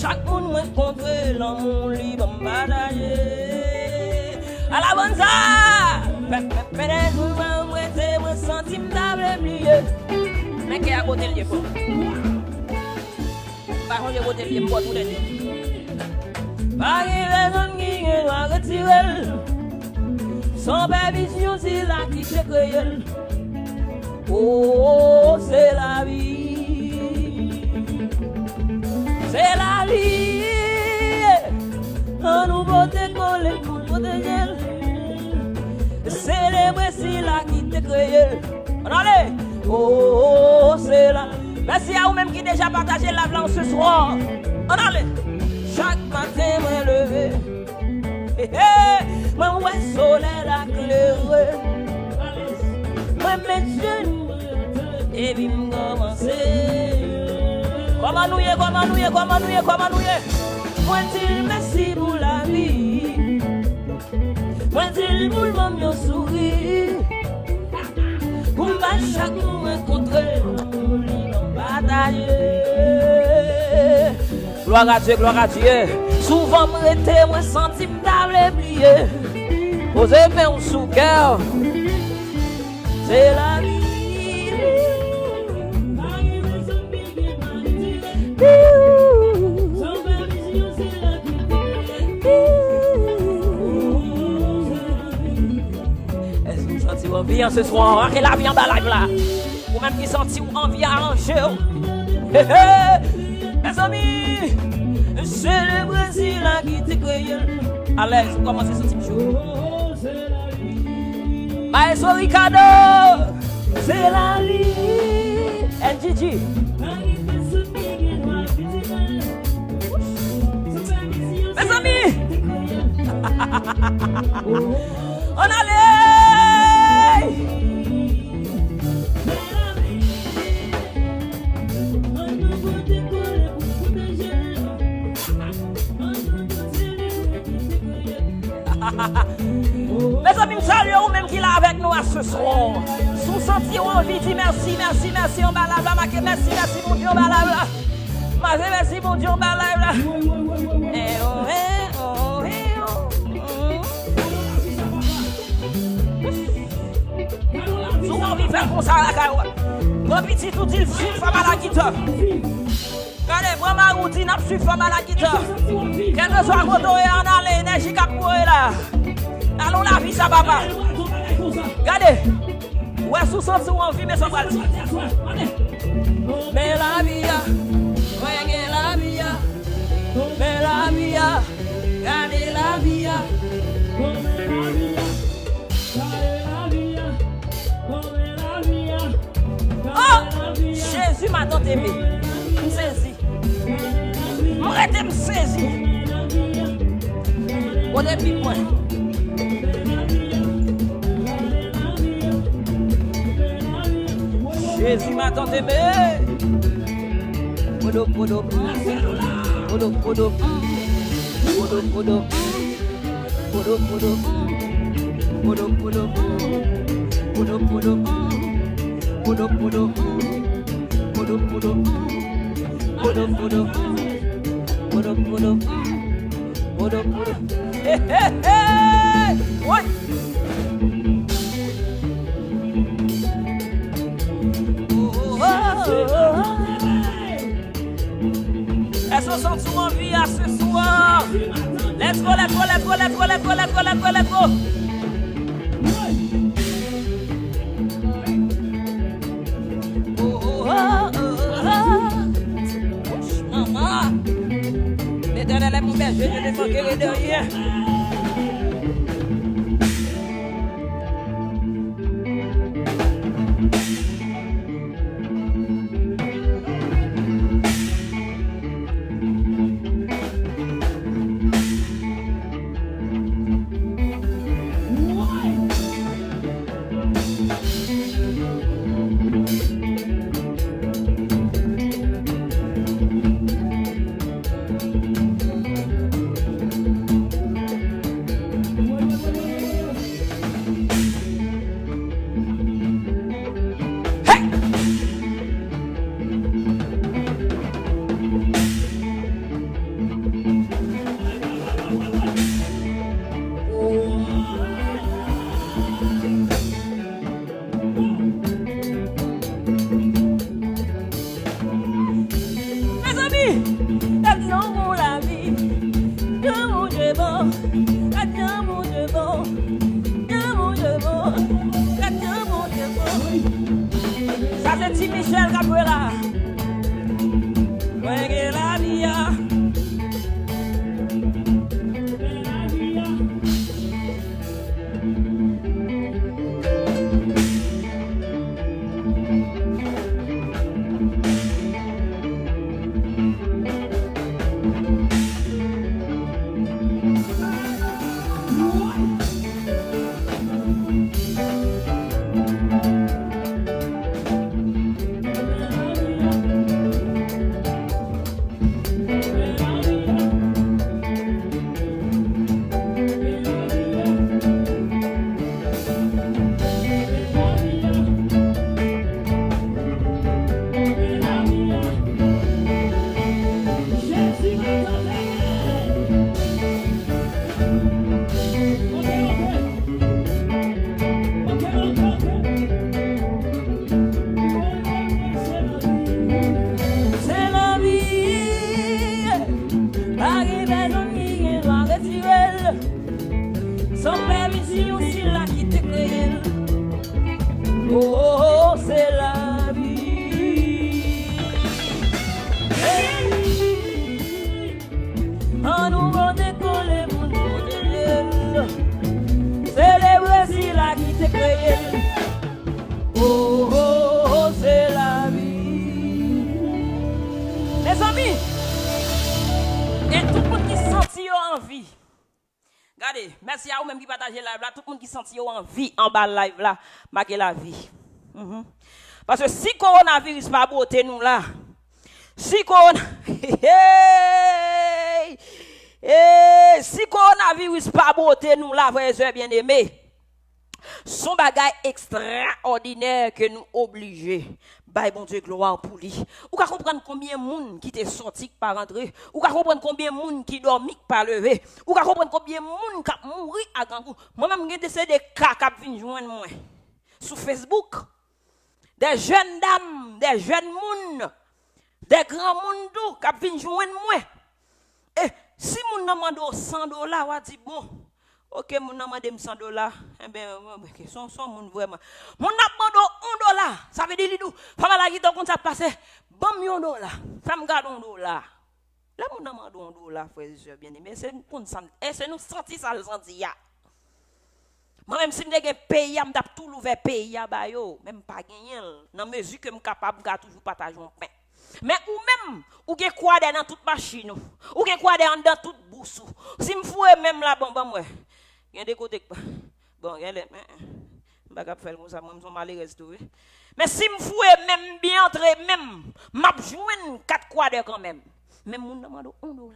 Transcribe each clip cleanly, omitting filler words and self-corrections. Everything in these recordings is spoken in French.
chaque monde rencontre l'amour libre partager. À la bonne ça, peut-être vous m'embrassez, vous sentez m'oublier. Mais qui a côté le fort? Par contre, j'ai côté le fort tout les deux. Pas de raison qui doit retirer. Son vision, c'est la qui se crée. Oh, c'est la vie. C'est la vie. On nous vote coller pour protéger. Célébrer, c'est la qui te crée. Allez. Oh, c'est la. Merci à vous-même qui déjà partagé la blanche ce soir. Allez. Chaque matin, moi levé. Moi, ouais, soleil la claire. Moi, mes jeunes. Et puis, commencer. Comment nous y est, comment nous y est, comment nous y est, comment nous y est. Moi, dis merci pour la vie. Moi, dis pour le moment, sourire. Pour ma chaque nous rencontrer, nous batailler. Gloire à Dieu, gloire à Dieu. Souvent, me rete, moi, senti m'table plié. Posez main sous cœur. C'est la vie. Est-ce que vous sentez envie ce soir? Arrêtez la vie en bas live là. Ou même qui sentez envie à arranger. Mes amis, c'est le Brésil qui te créé. À l'aise, vous commencez ce type de jour. Maestro Ricardo, c'est la vie. NGG. Mes amis, on allait. Mes amis, salut ou même qui est là avec nous à ce soir. Sous senti envie, dit merci, merci, merci, on va la merci, merci, mon Dieu, on va la merci, mon Dieu, on va la Sous envie de faire comme ça à la caille. Mon petit tout dit, suit femme à la guitare. Regardez, moi, ma routine, je suis femme à la guitare. Quel que soit le et on a l'énergie qui a couru là. Allons la vie, ça papa. Regardez. Ouais, sous sens ou envie, mais ça va le dire. Mais la vie, ouais, la vie, mais la vie, regardez la vie. Oh, Jésus m'a tant aimé. Saisi. Arrêtez me saisir. On est plus point. Jésus m'a tant aimé. Podo, podo, podo, podo, podo, podo, podo, podo, podo, podo, podo, podo, podo, podo. Podo, podo, podo, podo, podo, podo, podo, podo. Hey, hey, hey! What? Est-ce qu'on sent souvent envie à ce soir? Let's go, let's go, let's go, let's go, let's go, let's go, let's go, let's go. L'éternel est mon berger, je ne manquerai de rien. vie, l'action pour la vie. Dieu mon Dieu bon, l'action mon Dieu bon. Dieu mon Dieu bon, l'action mon Dieu bon. Ça c'est Tim Michel Cabrera. Ouais, que la vie a. Oh, c'est la vie. En nous va décoller mon modèle. C'est le Brésil qui t'est créé. Oh, oh, oh, c'est la vie. Les amis, et tout le monde qui sentit en vie. Regardez, merci à vous même qui partagez live là, tout le monde qui sentit en vie en bas live là, marquez la vie. Parce que si coronavirus pas beauté nous là, si coronavirus pas beauté nous là, frères et bien aimés, son bagage extraordinaire que nous obligés. Bye bon Dieu gloire pour lui. Ou ka comprendre combien de monde qui t'est sorti par rentrer, ou ka comprendre combien de monde qui dormi par lever, ou ka comprendre combien de monde qui mouri à grand coup. Moi même j'ai des cas qui viennent joindre moi sur Facebook. Des jeunes dames, des jeunes monde, des grands monde qui viennent joindre moi. Et si mon demande $100, on dit bon, OK, mon demande $100, eh bien, son monde vraiment. Mon demande $1, ça veut dire nous, femme la qui donc ça passe, bon $1, femme garde $1. Là mon demande $1, frère et sœur bien-aimé, c'est pour c'est nous sentir ça le sentir ya. Moi même si m'dè pays, m'd'a tout l'ouvert pays ba yo, même pas gagner dans mesure que m'm capable ga toujours partager un pain. Mais ou même ou gen quoi dans toute machine ou gen quoi dans toute bourse. Si m'foué même là bon moi. Gen des côtés bon, gen les m'pa cap faire comme ça moi m'son malheureuse tout. Mais si m'foué même bien entrer même m'a joindre 4 quadres quand même. Même moun demande $1.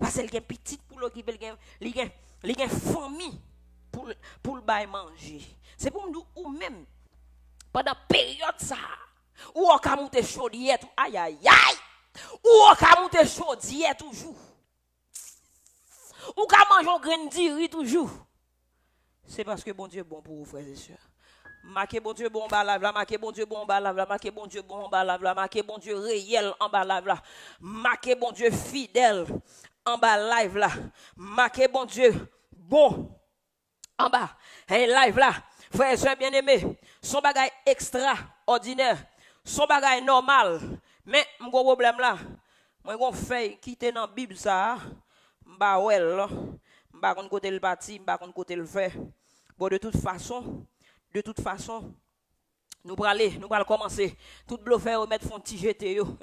Parce qu'elle gen petite pour l'occuper li gen famille pour le bail manger. C'est pour nous ou même pendant période ça ou on ka monter chaudière tout aïe aïe aïe ou on ka monter chaudière toujours ou ka manger grain de riz toujours. C'est parce que bon Dieu est bon pour vous frères et sœurs. Marquez bon Dieu bon bas là, marquez bon Dieu bon bas là, marquez bon Dieu bon bas là, marquez bon Dieu réel en bas là, marquez bon Dieu fidèle en bas live là, marquez bon Dieu bon en bas, un live là, frère et soeur bien-aimé, son bagage extraordinaire, son bagage normal, mais mon problème là, moi gon fait quitter dans Bible ça, m'ba well, m'ba kon côté le parti, m'ba kon côté le fait. Bon de toute façon, nous allons commencer. Tout bluffé au mettre font petit jeté yo.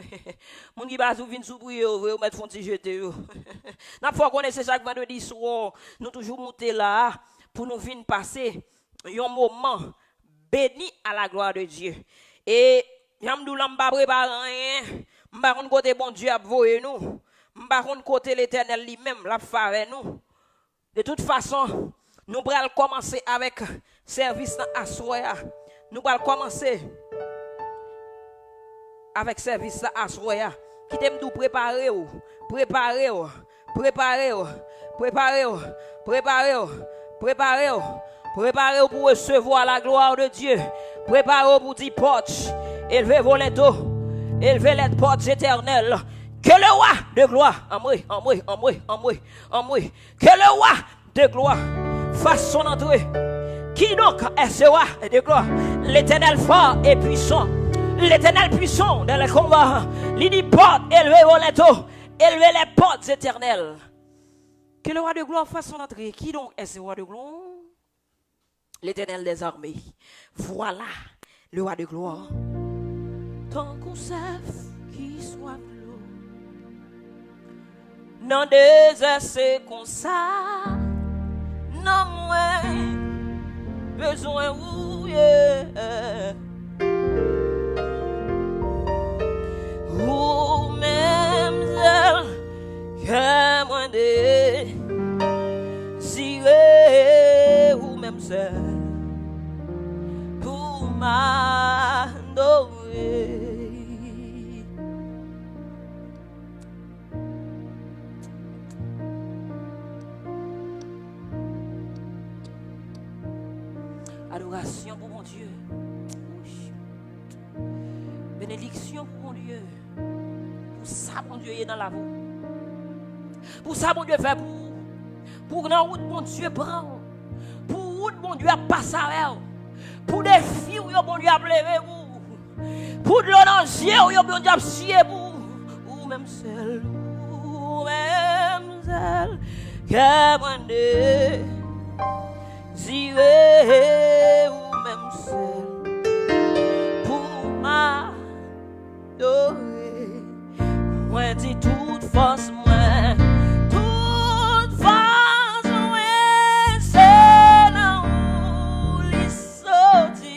Moun qui bazou vinn sou prier au mettre font petit jeté yo. N'a faut connaître chaque vendredi soir, nous toujours monter là pour nous venir passer un moment béni à la gloire de Dieu. Et j'amdou la m'pa préparer rien, m'pa kon côté bon Dieu a voyer nous, m'pa kon côté l'Éternel lui-même l'a faire nous. De toute façon, nous allons commencer avec service à soya. Nous allons commencer avec service à soya. Qui t'aime tout préparer pour recevoir la gloire de Dieu. Préparez-vous pour dire porte. Élevez vos lettres. Élevez les portes éternelles. Que le roi de gloire, en moi, que le roi de gloire fasse son entrée. Qui donc est ce roi de gloire? L'Éternel fort et puissant. L'Éternel puissant dans le combat. Il dit porte, élevez vos lettres, élevez les portes éternelles. Que le roi de gloire fasse son entrée. Qui donc est ce roi de gloire? L'Éternel des armées. Voilà le roi de gloire. Tant qu'on sait qui soit l'eau. Non désert c'est comme ça. Non moi besoin ou ou même elle que moi désiré ou même celle pour m'adorer. Adoration pour mon Dieu. Bénédiction pour mon Dieu. Pour ça, mon Dieu est dans la voie. Pour ça, mon Dieu fait pour la route, mon Dieu prend. Pour route, mon Dieu a passé avec. Pour des filles, mon Dieu a levé vous. Pour de l'eau dans les yeux, mon Dieu a scié vous. Ou même celle que moi désiré, ou même celle pour m'adorer. Moi dis toute force, moi toute force, moi c'est là où les sortir.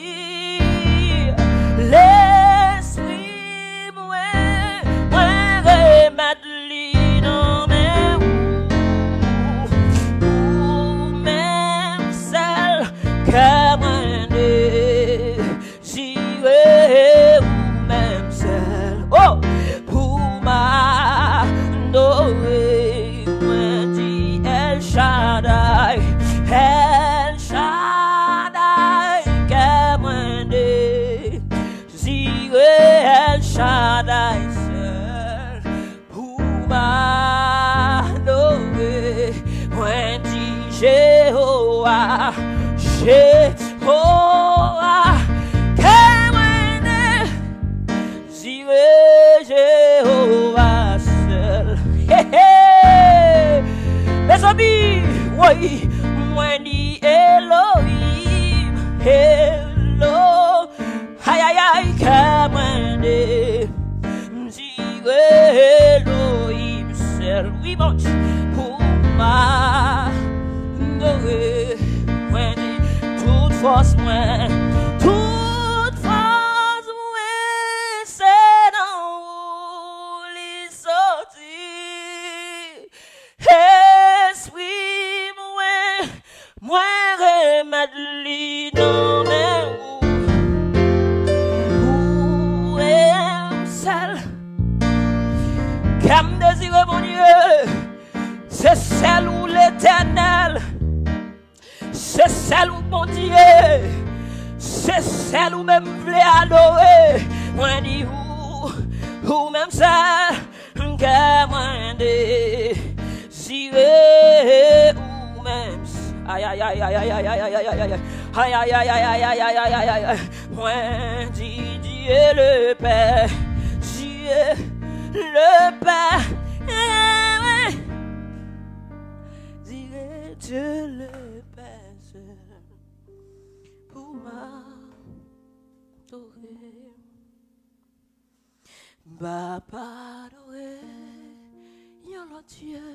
L'esprit, moi remettre lui dans mes ou même celle que moi désiré, ou même celle pour m'adorer. Moi dis El Shaddai, El Shaddai, que moi désiré, El Shaddai seul pour m'adorer. Moi dis Jéhovah, Jéhovah, que moi désiré, Jéhovah seul. Mes amis, oui, moi dis Elohim, Elohim, aïe aïe aïe, que moi désiré, Elohim seul. Oui, mon Dieu, pour m'adorer. Moi dis toute force, moi toute force, moi c'est dans où les sortir. Esprit, moi remettre lui dans mes où est celle qui me désire, mon Dieu. C'est celle où l'Éternel, c'est celle où mon Dieu, c'est celle où même voulait adorer. Moi dis ou même celle que moi désiré, ou même aïe aïe aïe aïe aïe aïe aïe aïe aïe aïe aïe aïe aïe aïe aïe aïe aïe aïe aïe. Moi dis Dieu le Père, Dieu le Père, Dieu le Père pour m'adorer. Papa adoré, y'a l'autre Dieu,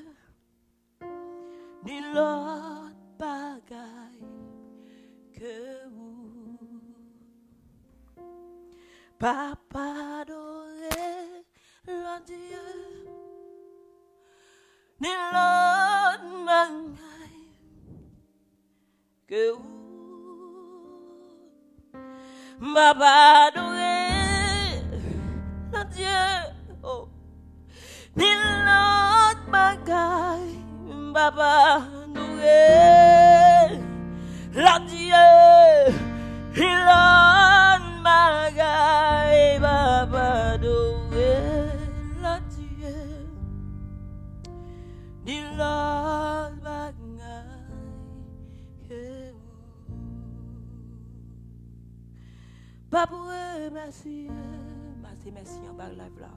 ni l'autre bagaille que vous. Papa adoré, l'autre Dieu, ni l'autre bagaille que vous. Papa adoré, l'autre Dieu, oh, ni l'autre bagaille. Papa adoré, l'autre Dieu, ni l'autre bagaille. Papa adoré, l'autre Dieu. ni l'autre bagaille. Pas pour merci, merci en bas là,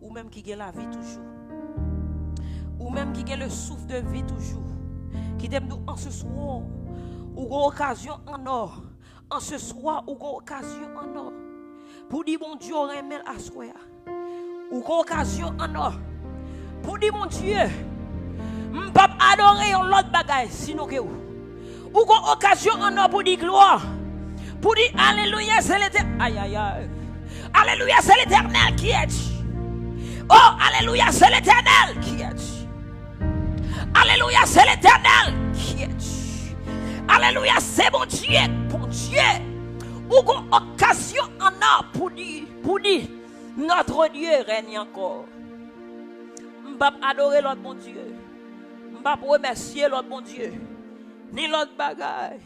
ou même qui gagne la vie toujours, ou même qui gagne le souffle de vie toujours, qui t'aime nous en ce soir, ou une occasion en or, en ce soir, ou une occasion en or, pour dire mon Dieu, remet à soi, ou une occasion en or, pour dire mon Dieu, m'pas adorer l'autre bagaille, sinon que ou une occasion en or pour dire gloire. Pour dire alléluia, c'est l'éternel. Aïe, aïe, aïe. Alléluia, c'est l'éternel qui est. Oh, alléluia, c'est l'éternel qui est. Alléluia, c'est l'éternel qui est. Alléluia, c'est mon Dieu, bon Dieu. Ou une occasion en a pour dire, notre Dieu règne encore. M'pas adorer l'autre bon Dieu. M'pas remercier l'autre bon Dieu. Ni l'autre bagaille.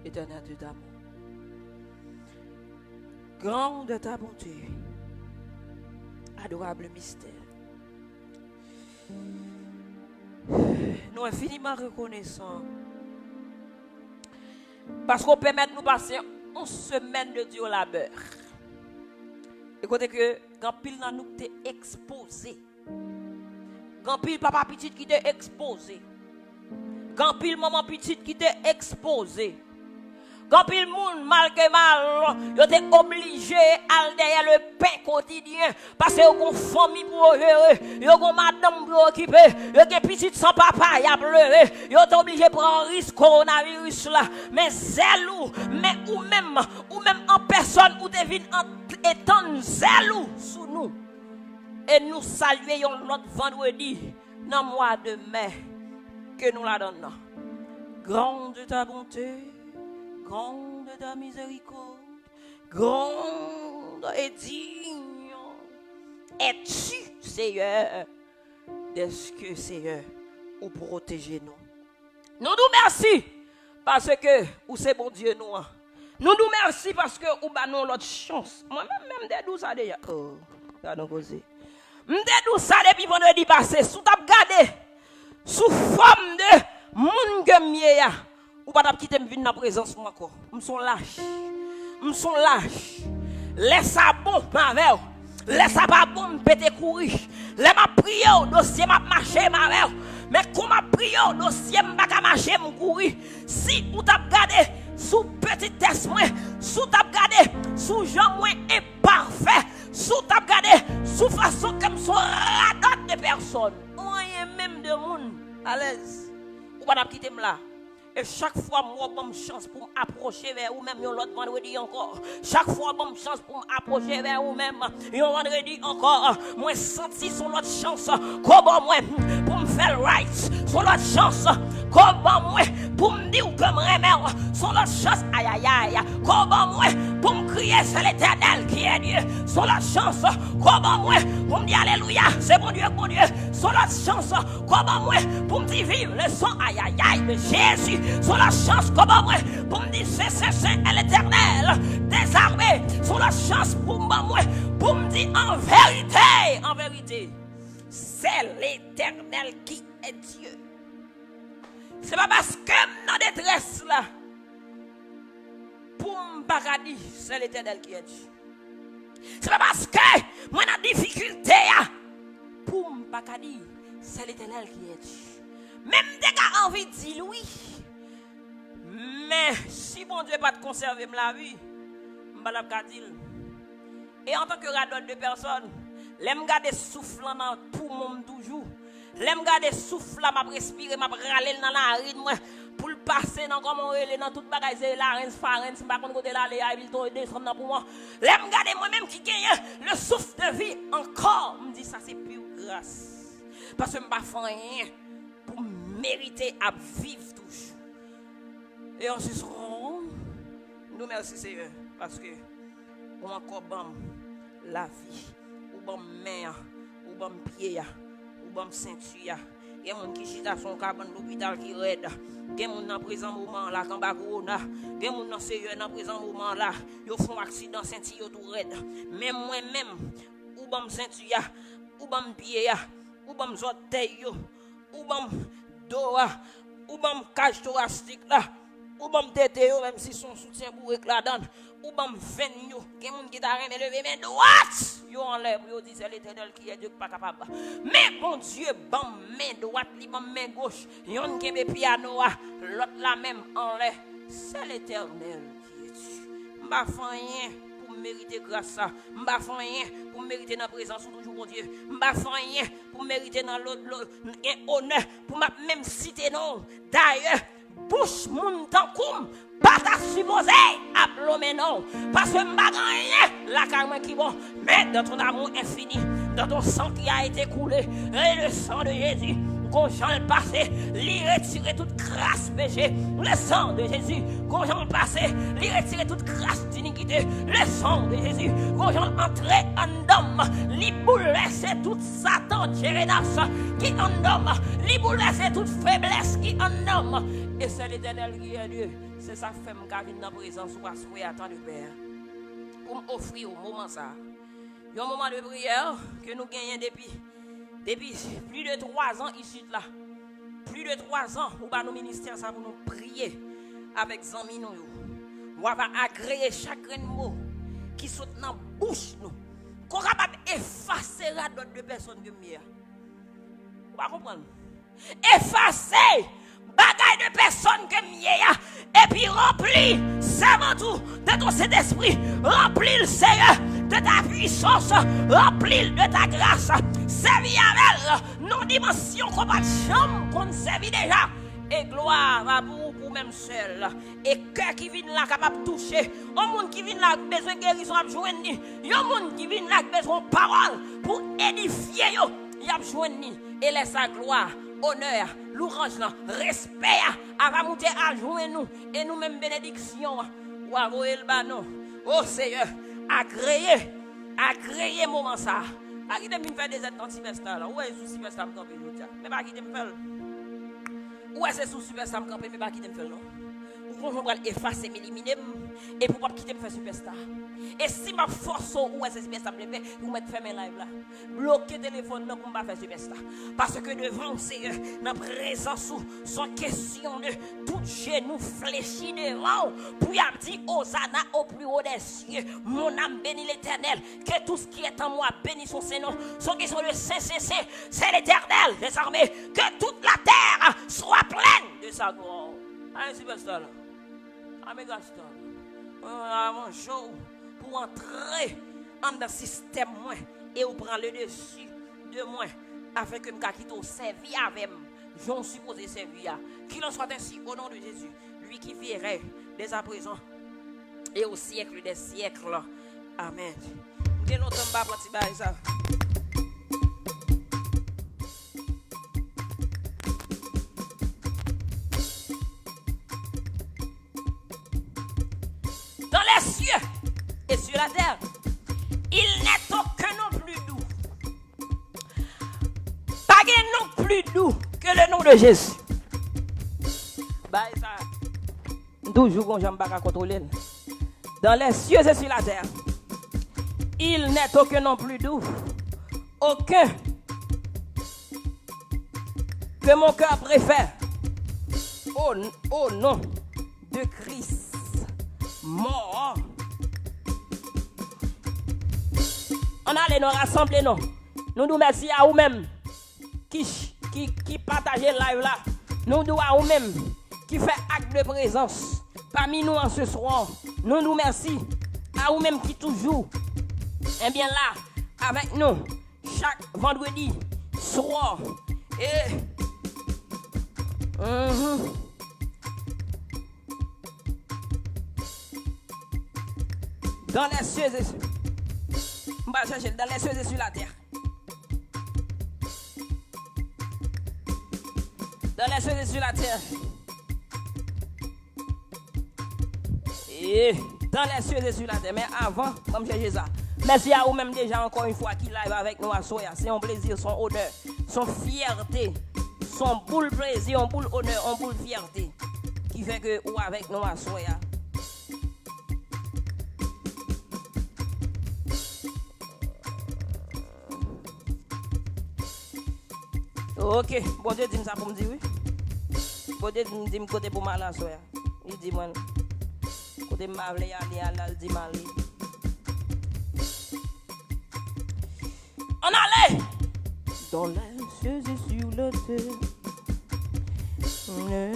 Éternel Dieu d'amour, grand de ta bonté, adorable mystère. Nous infiniment reconnaissants parce qu'on permet de nous passer une semaine de Dieu au labeur. Écoutez que quand pile dans nous t'es exposé, quand pile papa petit qui t'est exposé, quand pile maman petite qui t'est exposé. Quand il monde malgré mal, vous êtes obligé à aller derrière le pain quotidien parce que vous avez une famille pour gérer, vous avez une madame pour occuper, vous avez une petite sans papa à pleurer, vous êtes obligé de prendre un risque coronavirus là. Mais zèlou, mais ou même en personne, ou devine étant zèlou sous nous. Et nous saluons notre vendredi dans le mois de mai que nous la donnons. Grande ta bonté. Grande ta miséricorde, grande et digne es-tu, Seigneur, de ce que, Seigneur, ou protéger nous. Nous nous merci parce que ou c'est bon Dieu nous. Nous nous merci parce que ou ba nous l'autre chance. Moi-même des 12 ça déjà. Oh, pardon causé. M'dé 12 ça depuis vendredi passé, sous t'a regardé sous forme de moun que mieux. Ou pas quitter me venir dans présence moi encore. Me sont lâche. Laisse ça bon ma laisse ça pas bon me péter courir. Laisse ma prier au dossier m'a marcher ma mère. Mais comment prier au dossier m'a pas marcher me courir. Si ou t'a regardé sous petit test moi, sous t'a regardé sous gens moins imparfait, sous t'a regardé sous façon comme son radot de personnes. Rien même de monde à l'aise. Ou pas quitter me là. Et chaque fois, moi, bonne chance pour m'approcher vers vous-même, l'autre vendredi encore. Chaque fois, bonne chance pour m'approcher vers vous-même, vendredi encore. Moi, senti son autre chance, comment moi, pour me faire right. Son autre chance, comment moi, pour me dire que je remets. Son autre chance, aïe aïe aïe. Comment moi, pour me crier, c'est l'éternel qui est Dieu. Son autre chance, comment moi, pour me dire alléluia, c'est mon Dieu, mon Dieu. Son autre chance, comment moi, pour me dire vive le sang, aïe aïe aïe de Jésus. Sur la chance comme moi pour me dire c'est l'éternel des armées. Sur la chance pour moi pour me dire en vérité c'est l'éternel qui est Dieu. C'est pas parce que dans détresse là pour me paradis c'est l'éternel qui est Dieu. C'est pas parce que moi dans difficulté pour me paradis c'est l'éternel qui est Dieu. Même des gars envie de dire oui. Mais si mon Dieu pas te conserver la vie, je ne vais pas dire. Et en tant que radon de personnes, l'aime garder souffle dans tout le monde toujours. L'aime garder souffle, m'a respirer, m'a râler dans la ride pour passer dans comment relé dans toute bagaille c'est la reine farens pas contre côté là les il to descendre pour moi. L'aime garder moi-même qui gagne le souffle de vie encore. Me dit ça c'est pure grâce. Parce que me pas faire rien pour mériter à vivre toujours. Et on se rend nous merci Seigneur parce que on encore bon la vie ou bon main ou bon pied ou bon ceinture. Il y a des gens qui chita son cabane l'hôpital qui raide. Il y a des gens dans présent moment là quand ba corona. Il y a des gens dans sérieux dans présent moment là, ils font accident ceinture tout raide. Même moi même ou bon ceinture, ou bon pied, ou bon orteil, ou bon dos, ou bon cage thoracique là, ou bon tête même si son soutien bourré la donne, ou bon veine yo. Il y a des gens qui t'a levé main droite. Yo enlève, yo dit c'est l'Éternel qui est Dieu pas capable. Mais bon Dieu, bon main droite, li bon main gauche, yon kembe piano, l'autre la même enlève. C'est l'Éternel qui est Dieu. M'pa fait rien pour mériter grâce ça. M'pa fait rien pour mériter dans présence toujours bon Dieu. M'pa fait rien pour mériter dans l'autre honneur pour même citer non. D'ailleurs, bouche moun tankoum pas ta supposé à blomé non parce que m'pa rien la carme qui bon mais dans ton amour infini dans ton sang qui a été coulé et le sang de Jésus quand j'en le passé, lui retirer toute grâce péché, le sang de Jésus. Quand j'en le passé, lui retirer toute grâce d'iniquité, le sang de Jésus. Quand j'en entrer en homme, lui bouleverser toute Satan, Jérénas, qui en homme, lui bouleverser toute faiblesse qui en homme. Et c'est l'Éternel qui est Dieu. C'est ça fait me garder dans la présence ou à souhaiter attendre le Père. Pour m'offrir au moment ça. Il y a un moment de prière que nous gagnons depuis plus de 3 ans ici là. Plus de 3 ans, nous va nos ministères ça pour nous prier avec amis nous. On va agréer chaque mot qui saute dans la bouche nous. Qu'on capable effacer la d'autres de personnes que mieux. Vous va comprendre? Effacer bagaille de personnes que mieux et puis remplir serment tout de ton Saint-Esprit, remplir le Seigneur de ta puissance, remplir de ta grâce. Servi avec nos dimensions qu'on va chambre qu'on servit déjà. Et gloire à vous pour même seul. Et cœur qui vient là capable de toucher. Un monde qui vient là besoin de guérison à joindre. Un monde qui vient là besoin de parole pour édifier yo. Y a joindre et laisse sa gloire, honneur, louange, respect à monter à joindre nous et nous même bénédiction ou à voyer le banon. Oh Seigneur, agréer moment ça. Pas qui me faire des aides dans Sylvestre là. Où est sous Sylvestre me camper l'autre. Mais pas qui me faire. Où est sous Sylvestre me camper mais pas qui me faire non. Ou qu'on va effacer m'éliminer et pour pas quitter me faire superstar. Et si ma force où est superstar me fait, vous mettre fermer live là. Bloquer téléphone là pour pas faire superstar. Parce que devant Seigneur, dans présence sans question de tout genou fléchi devant pour y dire Hosanna au plus haut des cieux. Mon âme bénit l'Éternel, que tout ce qui est en moi bénit son Seigneur. Son qui sont le Saint, c'est l'Éternel des armées. Que toute la terre soit pleine de sa gloire. Un superstar là. Un méga star. Un show pour entrer dans le système moi et on prend le dessus de moi afin que je quitte au servir avec moi. J'en suppose servir. Qu'il en soit ainsi au nom de Jésus, lui qui vivrait dès à présent et au siècle des siècles. Amen. Nous allons tomber ça. Et sur la terre, il n'est aucun nom plus doux. Pas un nom plus doux que le nom de Jésus. Bah, ça, toujours qu'on j'aime pas contrôler. Dans les cieux et sur la terre, il n'est aucun nom plus doux. Aucun que mon cœur préfère. Au nom de Christ mort. On allait nous rassembler, nous. Nous nous remercions à vous-même qui partagez le live là. Nous nous à vous-même qui fait acte de présence parmi nous en ce soir. Nous nous remercions à vous-même qui toujours, eh bien là, avec nous, chaque vendredi soir. Et dans les cieux et on va chercher dans les cieux et sur la terre. Dans les cieux et sur la terre. Et dans les cieux et sur la terre. Mais avant, comme j'ai ça. Merci à vous-même déjà encore une fois qui live avec nous à Soya. C'est un plaisir, son honneur, son fierté, son boule plaisir, un boule honneur, un boule fierté. Qui fait que vous avec nous à Soya. Ok, bon Dieu dit ça pour me dire oui. Bon Dieu dit me côté pour mal à Soya. Il dit moi côté m'avle aller à la dit mal. On allait dans les cieux et sur la terre. Mais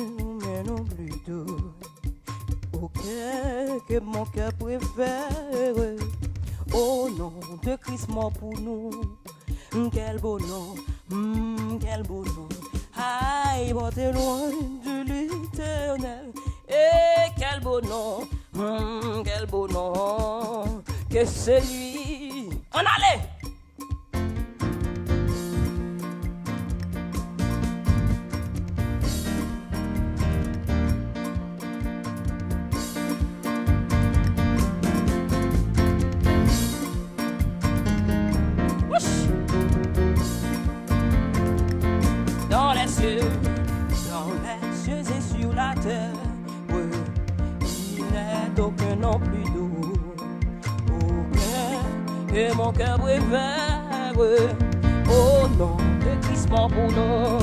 non plus tout. Au cœur que mon cœur préfère. Au nom de Christ mort pour nous. Quel beau nom. Quel beau nom, aïe, bon t'es loin de l'éternel. Et quel beau nom, que celui. On allait. Dans les cieux et sur la terre, oui, il n'est aucun nom plus doux, aucun que mon cœur préfère, au nom de Christ mort pour nous.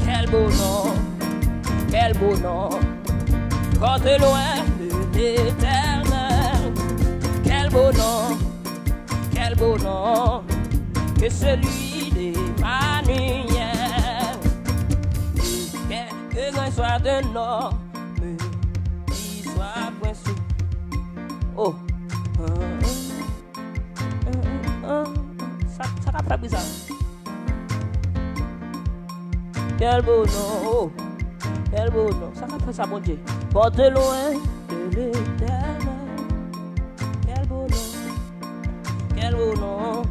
Quel beau nom, quand t'es loin de l'éternel. Quel beau nom, que celui d'Emmanuel. Que grand soit de l'homme, qu'il soit point sous. Oh, ça va faire bizarre. Quel beau nom, oh, quel beau nom. Ça va faire ça, bon Dieu. Porte loin de l'éternel. Quel beau nom,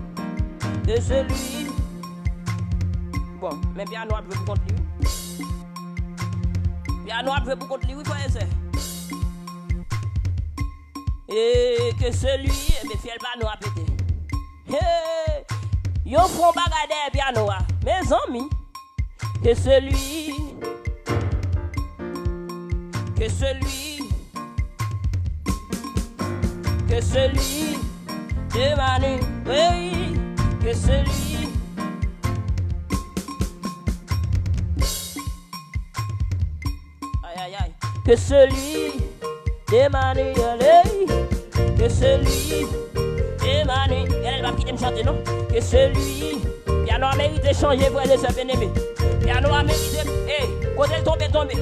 de celui. Bon, mais bien noir, je veux vous continuer. Piano a fait beaucoup de lui, quoi, c'est. Et que celui, eh bien, fiel piano a pété. Hey, yo font bagay de piano, mes amis. Que celui, Emmanuel, oui, que celui. Que celui d'Emmanuel, que celui d'Emmanuel, elle va quitter me chanter, non? Que celui, piano a mérité changer pour aller se bien-aimé. Piano a mérité, côté tomber.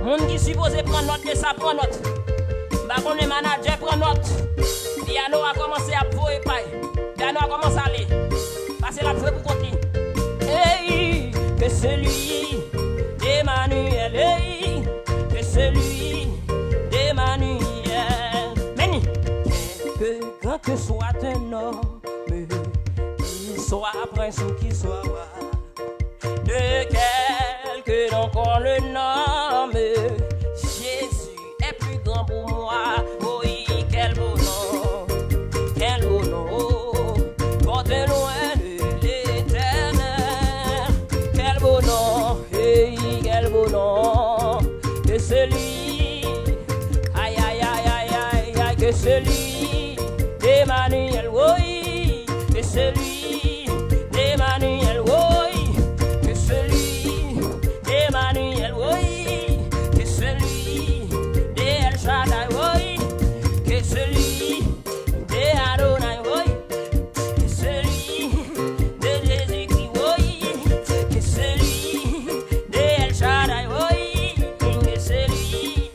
Monde qui supposé prendre note de ça, prend note. Bah, quand le manager prend note, piano a commencé à voyer paille. Piano a commencé à aller. Passer la feuille pour continuer. Que celui d'Emmanuel, que celui d'Emmanuel. Meni, que grand que soit un homme, qu'il soit prince ou qu'il soit roi, de quelque nom qu'on le nomme, Jésus est plus grand pour moi. Oui, quel beau nom, porte loin de l'éternel. Quel beau nom, quel beau nom, que celui, aïe, que celui d'Emmanuel, oui, que celui d'Emmanuel, oui, que celui d'Emmanuel, oui, que celui d'El Shaddai, oui, que celui d'Adonai, oui, que celui de Jésus-Christ, oui, que celui d'El Shaddai, oui, que celui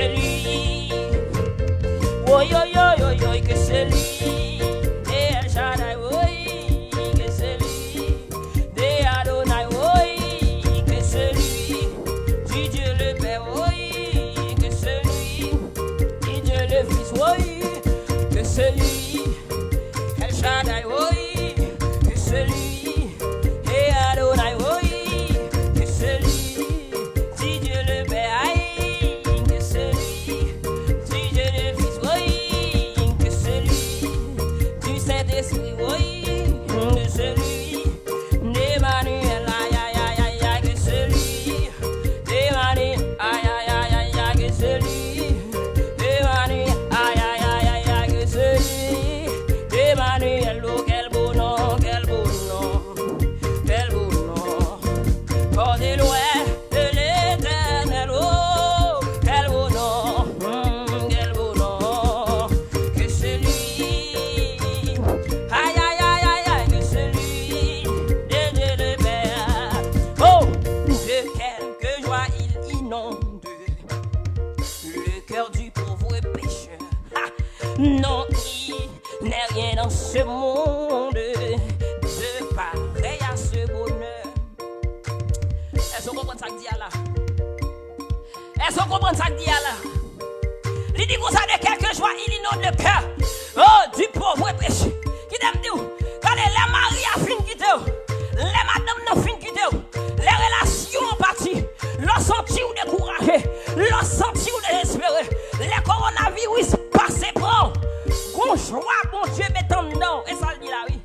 c'est lui. Oh yo yo yo yo, que c'est lui. Et El Shaddai, oui, que c'est lui. De Adonai, oui, que c'est lui. Du Dieu le Père, oui, que c'est lui. Du Dieu le Fils, oui, que c'est lui. El Shaddai, oui, que c'est lui. Et Adonai, oui, que c'est lui. Du Dieu le Père, que c'est lui. Du Dieu le Fils, oui, que c'est lui. Du Saint-Esprit, oui, que c'est lui. D'Emmanuel, aïe aïe aïe aïe aïe, que c'est lui. D'Emmanuel, aïe aïe aïe aïe aïe, que c'est lui. D'Emmanuel, aïe aïe aïe aïe aïe, que c'est lui. D'Emmanuel, oh quel beau nom, quel beau nom, quel beau nom. Portez loin de l'Éternel, oh quel beau nom, que c'est lui. Aïe aïe aïe aïe aïe, que c'est lui. De Dieu le Père. Oh, de quelque joie il inonde le cœur du pauvre pécheur. Ah, non, il n'est rien dans ce monde de pareil à ce bonheur. Est-ce qu'on comprend ça que dit là? Est-ce qu'on comprend ça que dit là? Il dit qu'on ça de quelque joie, il inonde le cœur. Oh, du pauvre pécheur. Qui t'aime dit? Quand les maris a fini quitter, les madames n'ont fini quitter, les relations ont parti, l'ont senti ou découragé, l'ont senti ou désespéré, les coronavirus passent prend. Gon joie, bon Dieu, mettant dedans. Et ça le dit là, oui.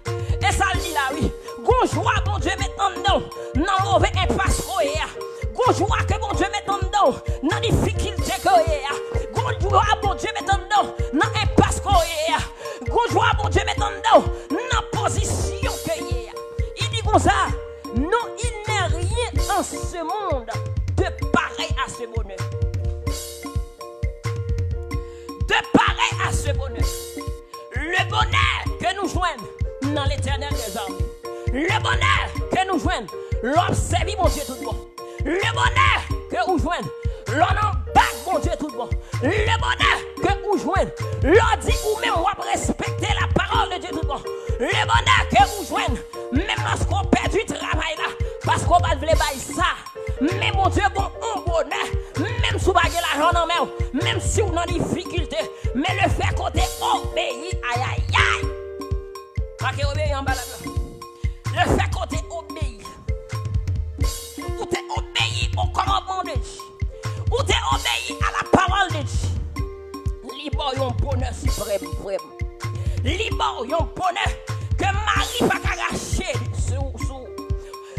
Et ça le dit là, oui. Gon joie, bon Dieu, mettant dedans. Non, mauvais impasse, oh, yeah. Gon joie que bon Dieu, mettant dedans. Non, difficulté, oh, yeah. Gon joie, bon Dieu, mettant dedans. Non, impasse, oh, yeah. Gon joie, bon Dieu, mettant dedans. Non, position, que yeah. Il dit comme ça. Non, il n'est rien en ce monde de pareil à ce bonheur. De pareil à ce bonheur. Le bonheur que nous joignons dans l'éternel des armes. Le bonheur que nous joignons l'observe mon Dieu tout bon. Le bonheur que nous joignons l'on embarque mon Dieu tout bon. Le bonheur que nous joignons l'on dit ou même on va respecter la parole de Dieu tout bon. Le bonheur que nous joignons même lorsqu'on perd du travail là parce qu'on va vouloir bailler ça. Mais mon Dieu, bon, un bonheur, même si vous n'avez pas l'argent en main, même si vous avez des difficultés, mais le fait qu'on t'obéit, aïe aïe aïe. Pas qu'on obéit en bas là. Le fait qu'on t'obéit, ou t'es obéi au commandement de Dieu, ou t'es obéi à la parole de Dieu. Libre un bonheur suprême, vraiment. Libre un bonheur que Marie n'a pas arraché sous.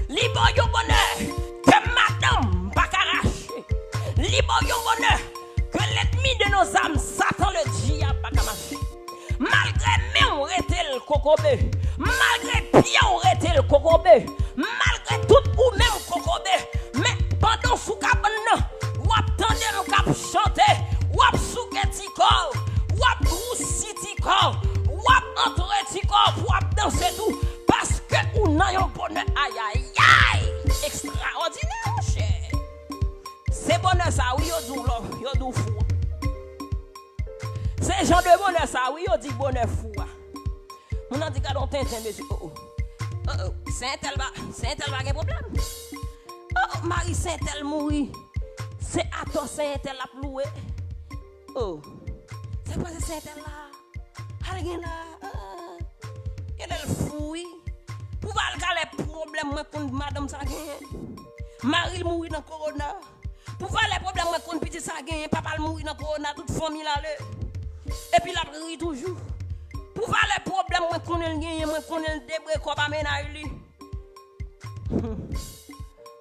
Libre un bonheur que madame pas arraché. Libre un bonheur que l'ennemi de nos âmes, Satan le diable pas marcher. Malgré même arrêter le cocobé, malgré bien arrêter le cocobé, malgré tout ou même cocobé, mais pendant sous cabane, ou attendez le cap chanter, ou souke tikor, ou roussi tikor, ou entre tikor pour danser tout parce que ou n'a un bonheur aïe aïe aïe extraordinaire cher. C'est bonheur ça oui yo dou fou. C'est genre de bonheur ça oui yo dit bonheur fou. On a dit qu'à ton tintin monsieur. Oh c'est un tel va problème. Oh Marie Saint-Tel mourir. C'est à toi Saint-Tel la ploué. Oh c'est pas Saint-Tel là. Alguien là. Elle est fouille. Pour voir les problèmes contre madame ça gagne. Marie mourir dans corona. Pour voir les problèmes contre petit ça gagne, papa mourir dans corona, toute famille là. Et puis la rit toujours. Pour voir les problèmes contre elle gagne, contre elle débré quoi pas ménage lui.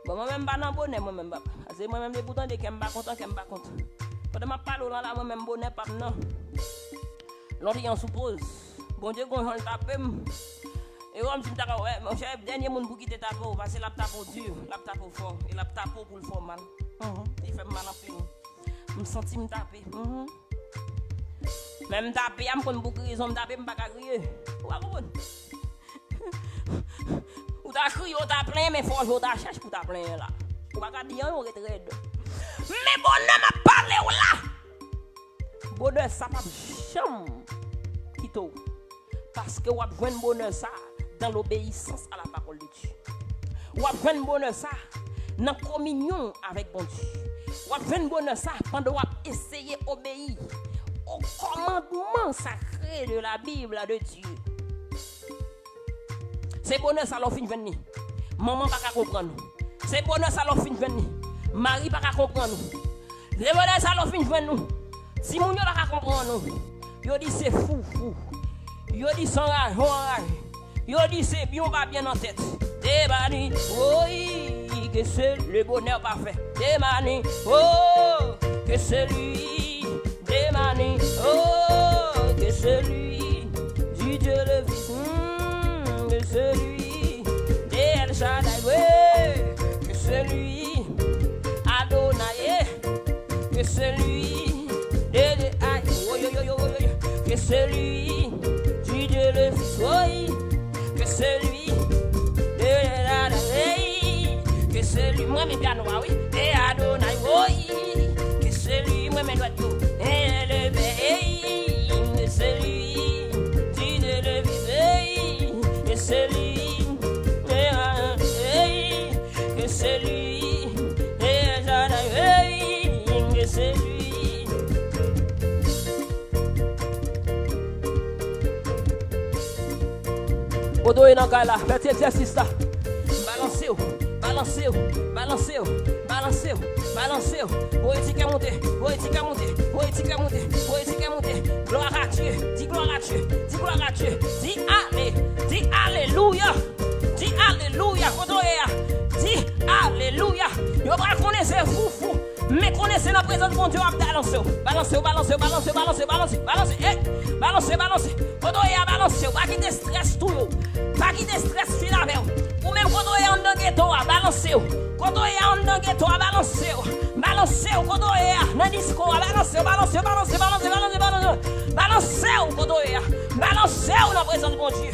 Bon moi même pas dans bonheur moi même pas. C'est moi même les boutons de qui me pas content, qui me pas content. Quand m'a parlé là moi même bonheur pas non. L'autre y en suppose. Bon Dieu qu'on le tape. Et on me dit ouais, mon cher dernier monde pour quitter ta peau parce que la tape dur, la tape fort et la tape pour le fort mal. Il fait mal en plus. Me senti me taper. Même taper, am kon beaucoup raison me taper me pas crier. Ou pas comprendre. Ou ta crié ou ta plein mais faut jouer ta cherche pour ta plein là. Ou pas dire on retraite. Mais bon n'a pas parlé là. bonheur ça pas jamais quitte. Parce que vous avez un bonheur ça dans l'obéissance à la parole de Dieu. Vous avez un bonheur ça dans la communion avec bon Dieu. Vous avez un bonheur ça pendant que vous essayez d'obéir au commandement sacré de la Bible de Dieu. C'est bonheur ça l'offre venir. Maman pas comprendre. C'est bonheur ça l'offre venir. Marie pas comprendre. C'est bonheur ça l'offre venir. Si mon yo pas comprendre nous. Yo dit c'est fou. Yo dit sans rage. Yo dit c'est bien pas bien en tête. Demani, oui, que c'est le bonheur parfait. Demani, oh, que c'est lui. Demani, oh, que c'est lui. Du Dieu le Fils, que c'est lui. De El Shaddai, oui, que c'est lui. Adonai, que c'est lui. Que c'est lui. Du Dieu le Fils, oui, que c'est lui. Que c'est lui, moi mes pianos, oui, et Adonai, oui, que c'est lui, moi mes doigts tout, et le pays, que c'est lui, tu de le vivre, que c'est lui, que c'est lui, et Adonai, que c'est lui. Odo est dans le cas là, petit exercice là. Balancez. Poétique à monter. Gloire à Dieu. Dis gloire à Dieu. Dis alléluia. Dis alléluia. Yo pas connaître fou. Mais connaissez la présence de mon Dieu. Balancez. Balancez. Balancez. Pas quitter stress tout. Pas quitter stress finalement. Ou même quand on est en ghetto, balancez. Quand on est en ghetto, balancez. Quand on est dans disco, balancez. Balancez quand on est. Balancez dans la présence de mon Dieu.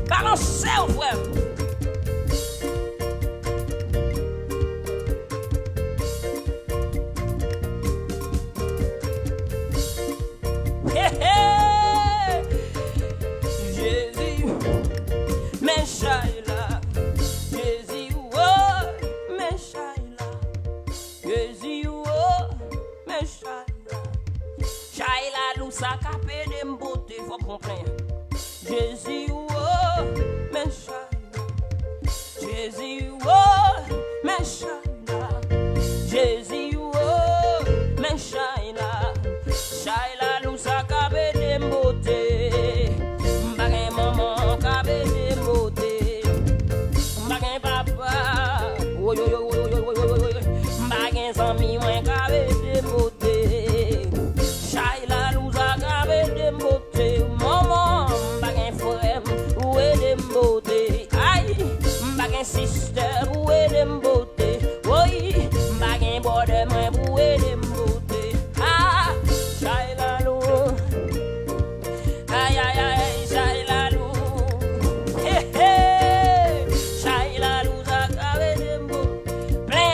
Balancez frère. Jésus, mais Shaila. Jésus, oh, mais Shaila. Jésus, oh, mais Shaila. Shaila, nous sa capé de m'boté, faut comprendre. Jésus, oh, mais Shaila. Jésus, oh, mais Shaila. Jésus, oh, mais Shaila. Shaila, nous sa capé de m'boté. M'bagay maman capé de m'boté. M'bagay papa. M'bagay zami mwen capé de m'boté. Shaila, nous sa capé de m'boté. Maman, m'bagay frère, où est de m'boté. Aïe, m'bagay sister, où est de m'boté. Oui, m'bagay bode mwen, où est de m'boté. Ah, Shaila, nous. Aïe, Shaila, nous. Shaila, nous a carré de m'boté. Plein,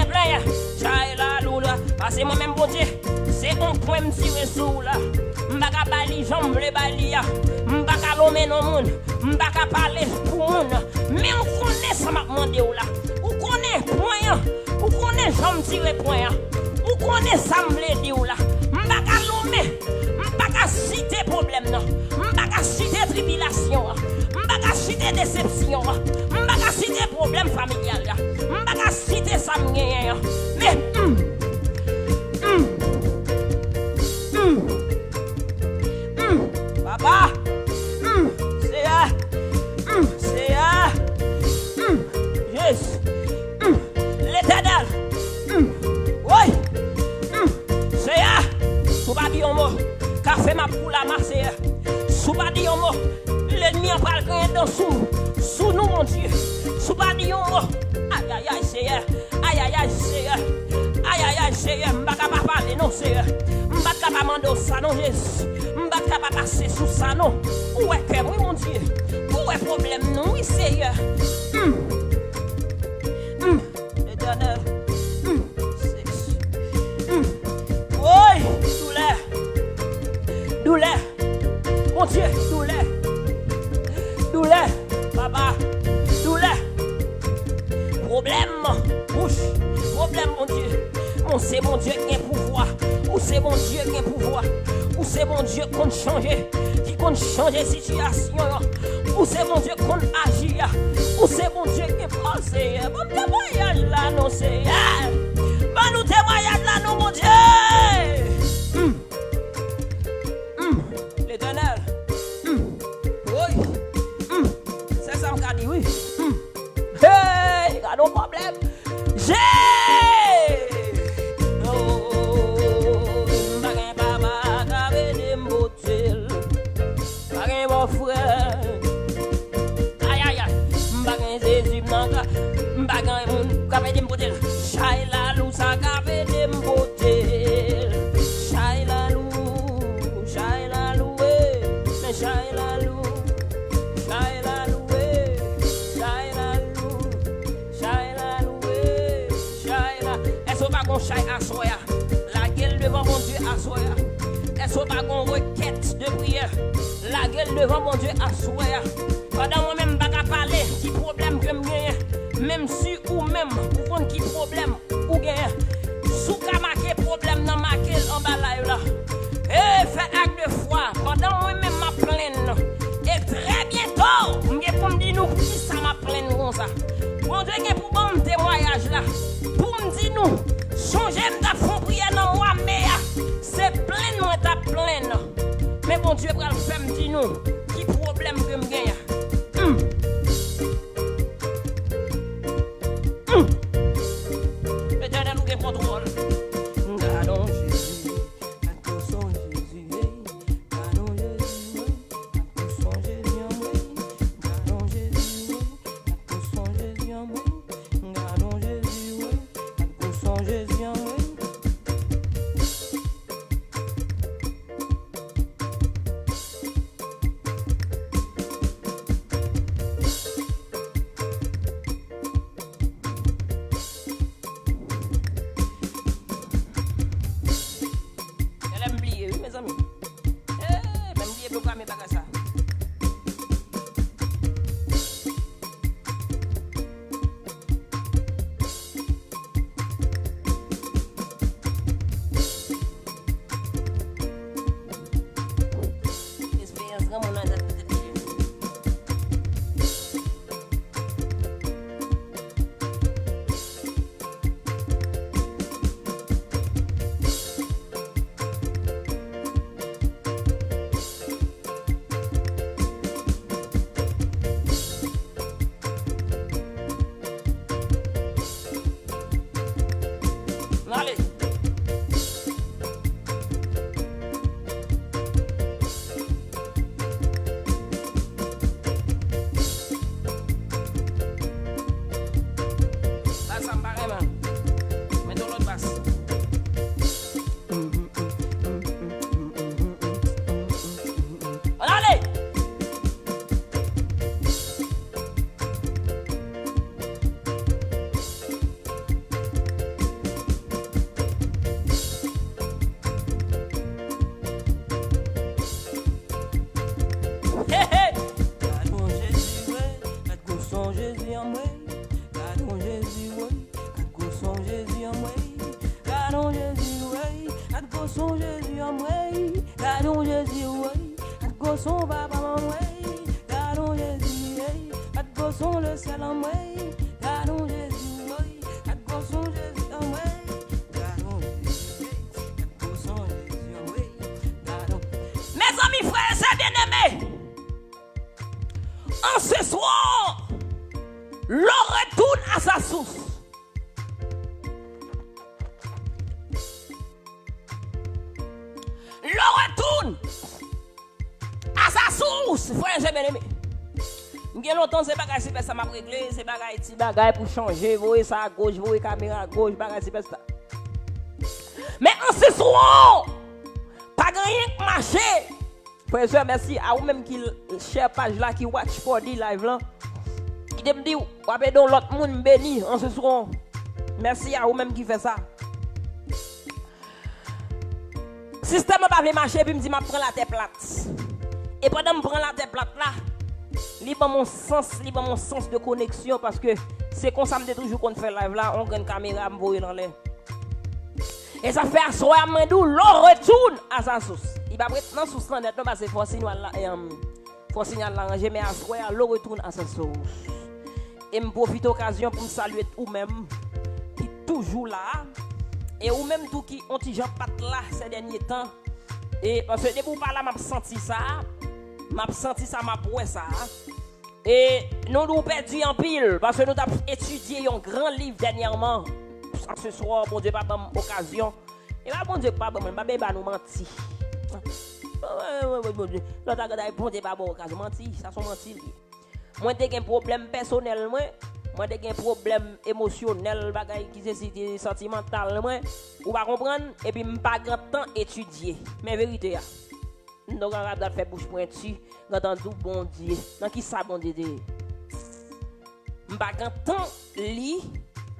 Shaila, nous là. Parce que moi-même, bon Dieu, c'est un point me tirer sous là. M'baka bali, jambe le bali ya. M'baka l'homme non monde. M'baka parler pour monde. Mais on connaît ça m'a demandé ou là. On connaît point. On connaît jambe tirer point. On connaît ça me dit ou là. M'baka l'homme. M'baka citer problème non. M'baka citer tribulation. M'baka citer déception. M'baka citer problème familial. M'baka citer ça m'gagne. Mais papa, c'est yes, l'éternel, oui, c'est sous pas dit un mot, café ma poule à marcher, sous pas dit un mot, l'ennemi en parle quand sous nous mon Dieu, sous pas dit un mot, aïe, c'est m'baka pas parler non c'est m'baka pas mando ça non Jésus m'baka pas passer sous ça non où est que oui mon Dieu où est problème non oui Seigneur l'éternel oui tout l'air Dieu, douleur, papa, douleur, problème, bouche, problème, mon Dieu. C'est mon Dieu qui a pouvoir, ou c'est mon Dieu qui a pouvoir, ou c'est mon Dieu qui compte changer, qui compte changer situation, ou c'est mon Dieu qui compte agir, ou c'est mon Dieu qui est passé. Bon témoignage là, non, c'est. Bon nous témoignage là, non, mon Dieu. L'Éternel. Oui. C'est ça qu'on a dit, oui. Hey, il y a nos problèmes. J'ai. Frère, aïe aïe aïe, m'bagay Jésus m'nanga, m'bagay moun kave dem botel, Shaila lou sa kave dem botel, Shaila lou, mais Shaila lou, est-ce pas qu'on chai à soya, la gueule devant mon Dieu à soya, est-ce pas qu'on requête de prière. La gueule devant mon Dieu à soir. Pendant moi-même, je ne vais pas parler qui problème que je gagne. Même si ou même, pour prendre qui problème ou gagne. Sous ka marqué problème dans ma gueule en bas là. Et fait acte de foi. Pendant moi-même, ma plaine. Et très bientôt, je vais me dire nous qui ça ma plaine comme ça. Mon Dieu, qui pour bon témoignage là. Pour me dire nous, changer de fond prière dans moi, mais c'est plein moi ta pleine. Mais bon Dieu, pour le faire, me dit nous, qui problème que me gagne. L'éternel nous gagne contrôle. Gardons Jésus, accroissons Jésus, gardons Jésus, accroissons Jésus en moi, gardons Jésus, accroissons Jésus en moi, gardons Jésus, accroissons Jésus en moi. Allez. Ça me paraît, man. Mettons l'autre basse. Allez. Ce soir, l'on retourne à sa source. L'on retourne à sa source, frère, bien aimé. Il y a longtemps, c'est pas que ça m'a réglé, c'est pas que pour changer, vous voyez ça à gauche, vous voyez la caméra à gauche, c'est ça. Mais en ce soir, pas rien que marcher. Frère, merci à vous-même qui share page là, qui watch for the live là. Qui me dit, vous avez dans l'autre monde béni en ce soir. Merci à vous-même qui fait ça. Système pas veut marcher, puis me dit, je prends la tête plate. Et pendant que je prends la tête plate là, libre mon sens de connexion parce que c'est comme ça que je toujours qu'on fait live là, on prend une caméra, me voit dans l'air. Et ça fait asseoir Mandou, l'on retourne à sa source. Il va prendre dans source net parce que faut signal là faut signal là ranger mais asseoir l'on retourne à sa source. Et me profite occasion pour me saluer ou même qui toujours là et ou même tout qui ont petit Jean Pat là ces derniers temps. Et parce que depuis par là m'a senti ça m'a ouais ça. Et nous perdu en pile parce que nous avons étudié un grand livre dernièrement. Ce soir, bon Dieu, pas bonne occasion. Et là, bon Dieu, pas bon, ma bébé nous menti. Bon Dieu, l'autre a bon Dieu, pas bonne occasion, menti, ça sont menti. Moi, j'ai un problème personnel, moi j'ai un problème émotionnel, qui c'est sentimental, ou pas comprendre, et puis pas grand temps étudier. Mais vérité, nous avons fait bouche pointue, nous avons bon Dieu. Dans qui ça, bon Dieu? Pas grand temps lire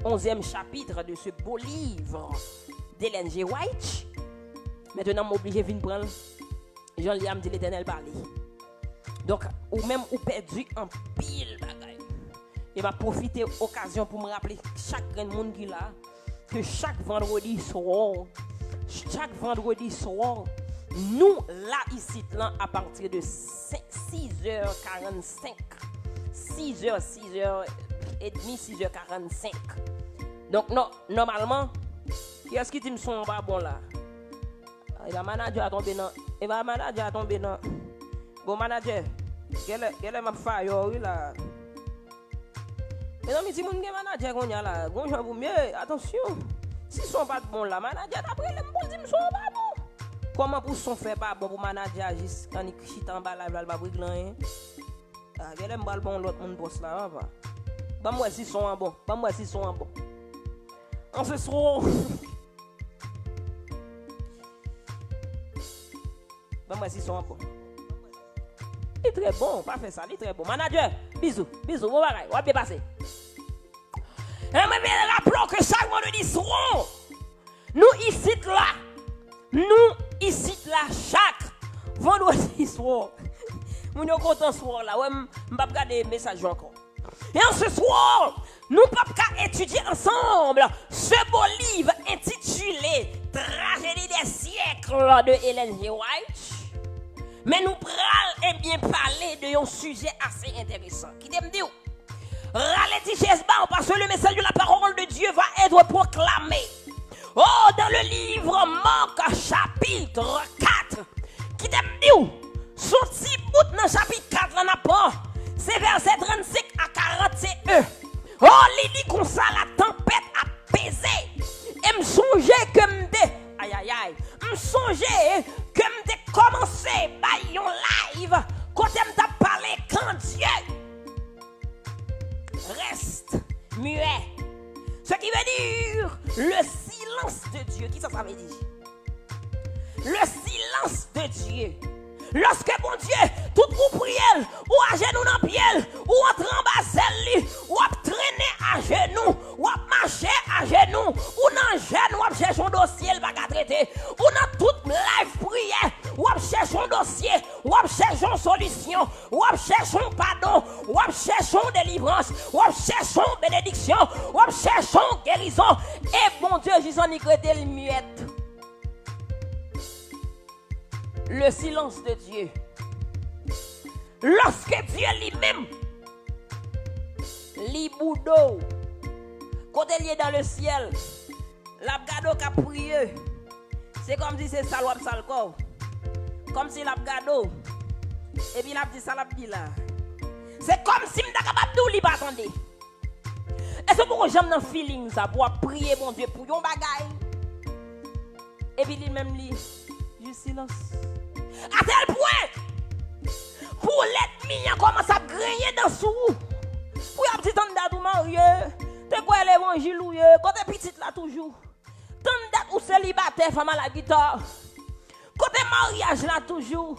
11e chapitre de ce beau livre d'Ellen G. White. Maintenant, je suis obligé de venir prendre. Jean-Liam dit l'Éternel parler. Donc, ou même ou perdu en pile bagaille. Et va profiter de l'occasion pour me rappeler chaque monde qui là que chaque vendredi soir, nous là ici là à partir de 6h45, 6h30, 6h45. Donc non, normalement, qui est-ce qui dit me sont pas bon là? Et la manager a tombé dans. Et la manager a tombé dans. Bon manager, quel est ma faille là? Et non, mais si mon manager qu'on y a là, bon j'en vous mieux, attention. Si sont pas bon là, manager d'après les bon dit me sont pas bon. Comment pour son fait pas bon pour manager juste quand il chite en bas là, il va pas brigler. Ah, quel est le bon l'autre monde boss là, va. Pas moi si sont bon, pas moi si sont bon. On se soir. Pas moi si sont bon. Il est très bon, pas faire ça, il est très bon. Manager, bisous, bon bagaille, on va bien passer. Et mais rappelons que chaque vendredi soir, nous ici là, chaque vendredi soir, nous sommes contents soir là, ouais, je vais regarder les messages encore. Et en ce soir, nous ne pouvons pas étudier ensemble ce beau livre intitulé Tragédie des siècles de Ellen G. White. Mais nous bien parler de un sujet assez intéressant. Qui t'aime dire? Ralenti parce que le message de la parole de Dieu va être proclamé. Oh, dans le livre Marc chapitre 4. Qui t'aime dire? Son petit bout dans chapitre 4 là n'a pas. C'est verset 35 à 41. Oh, il dit comme ça, la tempête a pesé. Et me songeait que me songeait que me commencé par un live quand me t'a parlé quand Dieu reste muet. Ce qui veut dire le silence de Dieu. Qui ça veut dire? Le silence de Dieu. Lorsque bon Dieu, tout vous priez, ou à genoux dans pied, ou entre en bas celle ou à traîner à genoux, ou à marcher à genoux, ou dans genoux, ou à chercher un dossier, le bac à traiter, ou dans toute live prière, ou à chercher un dossier, ou à chercher une solution, ou à chercher un pardon, ou à chercher une délivrance, ou à chercher une bénédiction, ou à chercher une guérison, et bon Dieu, Jésus en écrété le muette. Le silence de Dieu. Lorsque Dieu lui-même, l'iboudo, quand il est dans le ciel, l'abgado qui a prié, c'est comme si c'est salwab salkov. Comme si l'abgado, et puis l'abdi salabdi là. C'est comme si m'da capable de lui pas attendre. Et c'est pourquoi j'aime dans feeling ça, pour prier mon Dieu pour yon bagay. Et puis lui-même lui, juste silence. À tel point, pour l'ennemi, il commence à grigner dans sous. Pour y avoir petit temps de marié, t'es quoi l'évangile ou quand t'es petite là toujours. Tant de ou célibataire, femme à la guitare. Quand t'es mariage là toujours.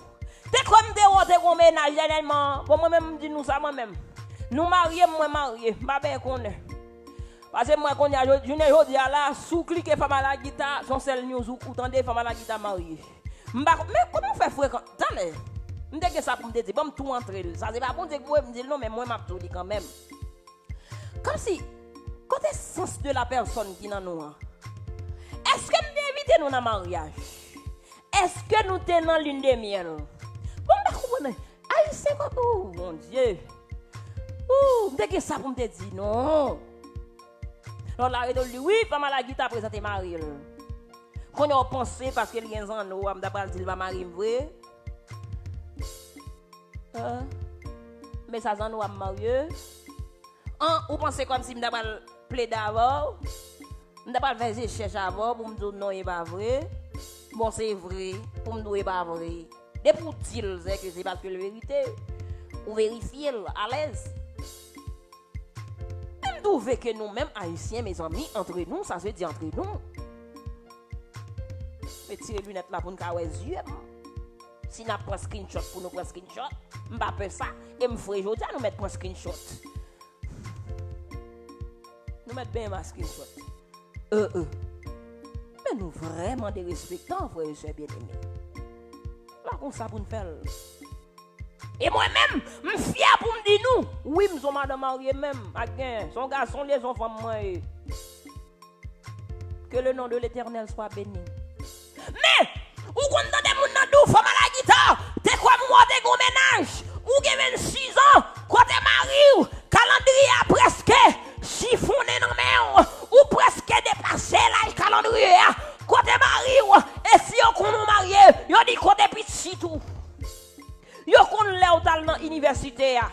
T'es comme des rotes qu'on ménage dernièrement. Pour moi-même, dis nous ça moi-même. Nous mariés, moi marié, pas bien qu'on est. Parce que moi, quand je ne dis là, sous cliquer femme à la guitare, son seul news ou tendez femme à la guitare mariée. Mais comment faire fréquent? Attendez. M'dé que ça pour me dire, bon tout entrer. Ça c'est pas bon dire que me dire non mais moi m'a tout dit quand même. Comme si côté sens de la personne qui dans nous. Est-ce que nous inviter nous dans mariage? Est-ce que nous tenons lune de miel? Bon bah comprendre. Haïtien comme oh mon Dieu. Ouh, m'dé que ça pour me dire non. On l'a répondu oui, pas mal la guitare présenté Mariel. Quand on pensé parce que les gens en nous, on d'après dire va marier vrai. Mais ça en nous a marié. Ou pensez comme si m'd'après plaider avant. M'd'après faire des cherches avant pour me dire non, il pas vrai. Bon c'est vrai, pour me dire il pas vrai. Des pour dire que c'est parce que la vérité ou vérifier à l'aise. Même trouver que nous-mêmes haïtiens mes amis entre nous, ça se dit entre nous. Mais tirer lunettes là pour nous avoir les yeux. Si nous prenons screenshot pour nous prendre screenshot, je ne pas peur ça et me ferai aujourd'hui nous mettre un screenshot. Nous mettons bien ma screenshot. Mais nous vraiment des respectants, frères et sœurs bien-aimés. Là, comme ça pour nous faire. Et moi-même, je suis fier pour me dire nous. Oui, je suis madame mariée même. Son garçon, les enfants, moi. Que le nom de l'Éternel soit béni. Mais, ou quand on a des gens qui font la guitare, t'es quoi moi, t'es gros ménage. Ou t'es 26 ans, quand t'es marié, calendrier a presque chiffonné dans main. Ou presque dépassé l'âge calendrier. Quand t'es marié, et si on est marié, on dit qu'on est petit tout. Yo kon lè ou tal dans université ya.